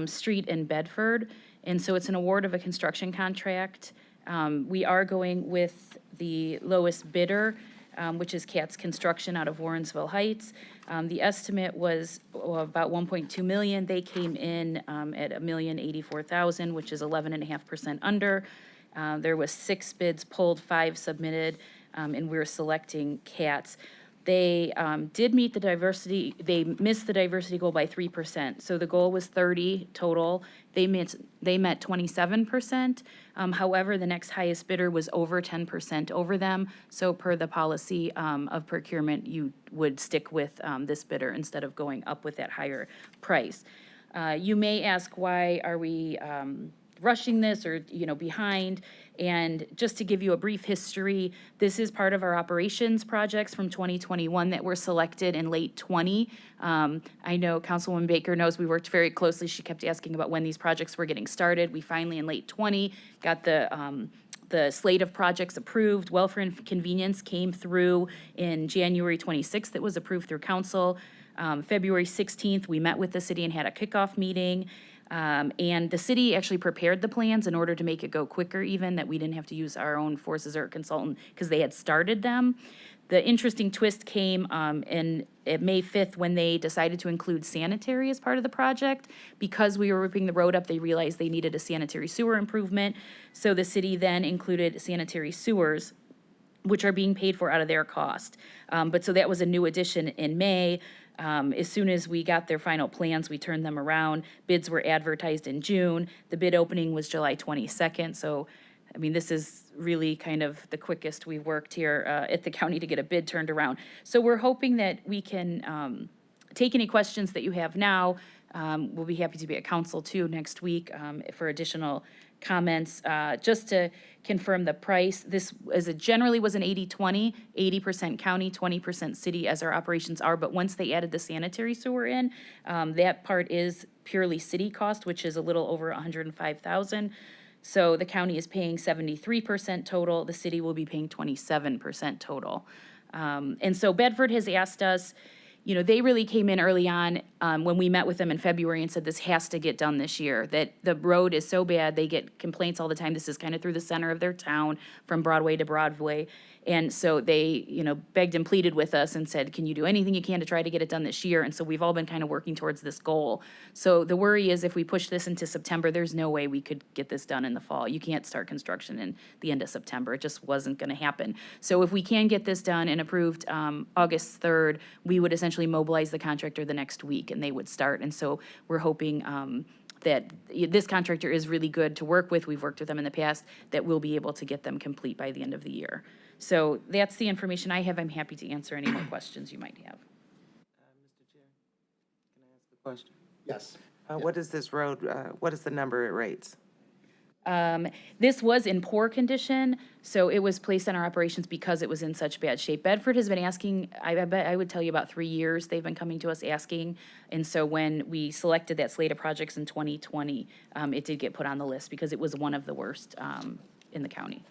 Street in Bedford, and so it's an award of a construction contract. We are going with the lowest bidder, which is Katz Construction out of Warrensville Heights. The estimate was about 1.2 million. They came in at $1,084,000, which is 11.5% under. There was 6 bids pulled, 5 submitted, and we're selecting Katz. They did meet the diversity, they missed the diversity goal by 3%. So the goal was 30 total. They met 27%. However, the next highest bidder was over 10% over them. So per the policy of procurement, you would stick with this bidder instead of going up with that higher price. You may ask, why are we rushing this or, behind? And just to give you a brief history, this is part of our operations projects from 2021 that were selected in late 20. I know Councilwoman Baker knows we worked very closely. She kept asking about when these projects were getting started. We finally, in late 20, got the slate of projects approved. Welfare and Convenience came through in January 26th. It was approved through council. February 16th, we met with the city and had a kickoff meeting. And the city actually prepared the plans in order to make it go quicker even, that we didn't have to use our own forces or a consultant because they had started them. The interesting twist came at May 5th when they decided to include sanitary as part of the project. Because we were ripping the road up, they realized they needed a sanitary sewer improvement. So the city then included sanitary sewers, which are being paid for out of their cost. But so that was a new addition in May. As soon as we got their final plans, we turned them around. Bids were advertised in June. The bid opening was July 22nd, so I mean, this is really kind of the quickest we've worked here at the county to get a bid turned around. So we're hoping that we can take any questions that you have now. We'll be happy to be at council too next week for additional comments. Just to confirm the price, this generally was an 80-20, 80% county, 20% city as our operations are, but once they added the sanitary sewer in, that part is purely city cost, which is a little over 105,000. So the county is paying 73% total, the city will be paying 27% total. And so Bedford has asked us, you know, they really came in early on when we met with them in February and said this has to get done this year, that the road is so bad, they get complaints all the time. This is kind of through the center of their town from Broadway to Broadway. And so they, you know, begged and pleaded with us and said, can you do anything you can to try to get it done this year? And so we've all been kind of working towards this goal. So the worry is if we push this into September, there's no way we could get this done in the fall. You can't start construction in the end of September. It just wasn't going to happen. So if we can get this done and approved August 3rd, we would essentially mobilize the contractor the next week and they would start. And so we're hoping that this contractor is really good to work with. We've worked with them in the past, that we'll be able to get them complete by the end of the year. So that's the information I have. I'm happy to answer any more questions you might have. Mr. Chair, can I ask a question? Yes. What is this road, what is the number it rates? This was in poor condition, so it was placed on our operations because it was in such bad shape. Bedford has been asking, I bet I would tell you about 3 years, they've been coming to us asking. And so when we selected that slate of projects in 2020, it did get put on the list because it was one of the worst in the county.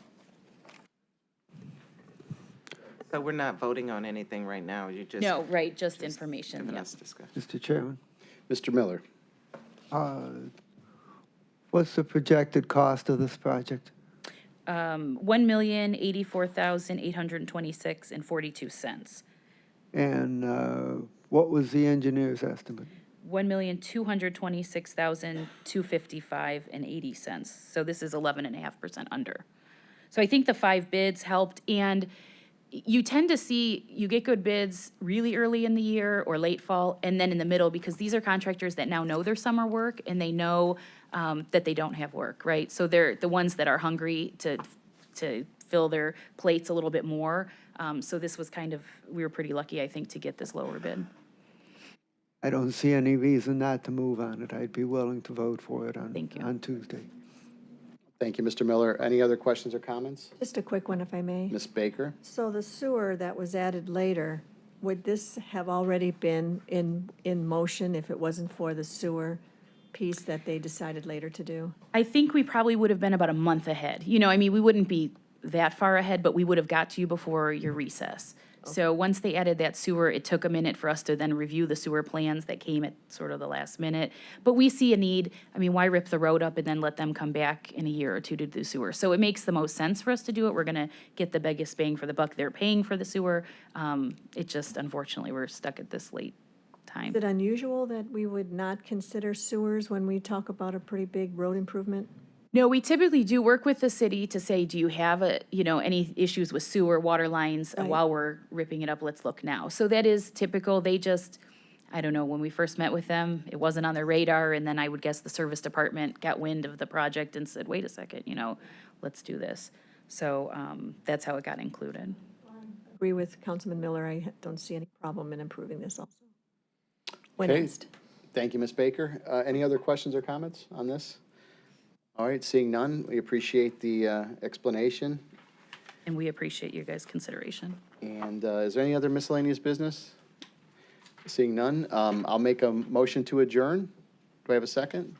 So we're not voting on anything right now, you just. No, right, just information, Giving yeah. us discussion. Mr. Chairman, Mr. Miller? what's the projected cost of this project? $1,084,826.42. And what was the engineer's estimate? $1,226,255.80. So this is 11.5% under. So I think the 5 bids helped, and you tend to see, you get good bids really early in the year or late fall, and then in the middle, because these are contractors that now know their summer work, and they know that they don't have work, right? So they're the ones that are hungry to fill their plates a little bit more. So this was kind of, we were pretty lucky, I think, to get this lower bid. I don't see any reason not to move on it. I'd be willing to vote for it Thank you. on Tuesday. Thank you, Mr. Miller. Any other questions or comments? Just a quick one, if I may. Ms. Baker? So the sewer that was added later, would this have already been in motion if it wasn't for the sewer piece that they decided later to do? I think we probably would have been about a month ahead. You know, I mean, we wouldn't be that far ahead, but we would have got to you before your recess. So once they added that sewer, it took a minute for us to then review the sewer plans that came at sort of the last minute. But we see a need, I mean, why rip the road up and then let them come back in a year or two to do sewer? So it makes the most sense for us to do it. We're gonna get the biggest bang for the buck. They're paying for the sewer. It just, unfortunately, we're stuck at this late time. Is it unusual that we would not consider sewers when we talk about a pretty big road improvement? No, we typically do work with the city to say, do you have any issues with sewer, water lines? Right. While we're ripping it up, let's look now. So that is typical. They just, I don't know, when we first met with them, it wasn't on their radar. And then I would guess the service department got wind of the project and said, wait a second, let's do this. So that's how it got included. Agree with Councilman Miller. I don't see any problem in improving this also. When Okay. asked. Thank you, Ms. Baker. Any other questions or comments on this? All right, seeing none, we appreciate the explanation. And we appreciate you guys' consideration. And is there any other miscellaneous business? Seeing none, I'll make a motion to adjourn. Do I have a second?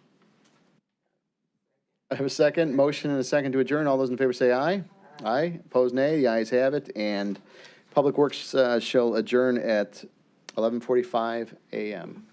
I have a second. Motion and a second to adjourn. All those in favor say aye. Aye. Opposed, nay. The ayes have it. And Public Works shall adjourn at 11:45 a.m.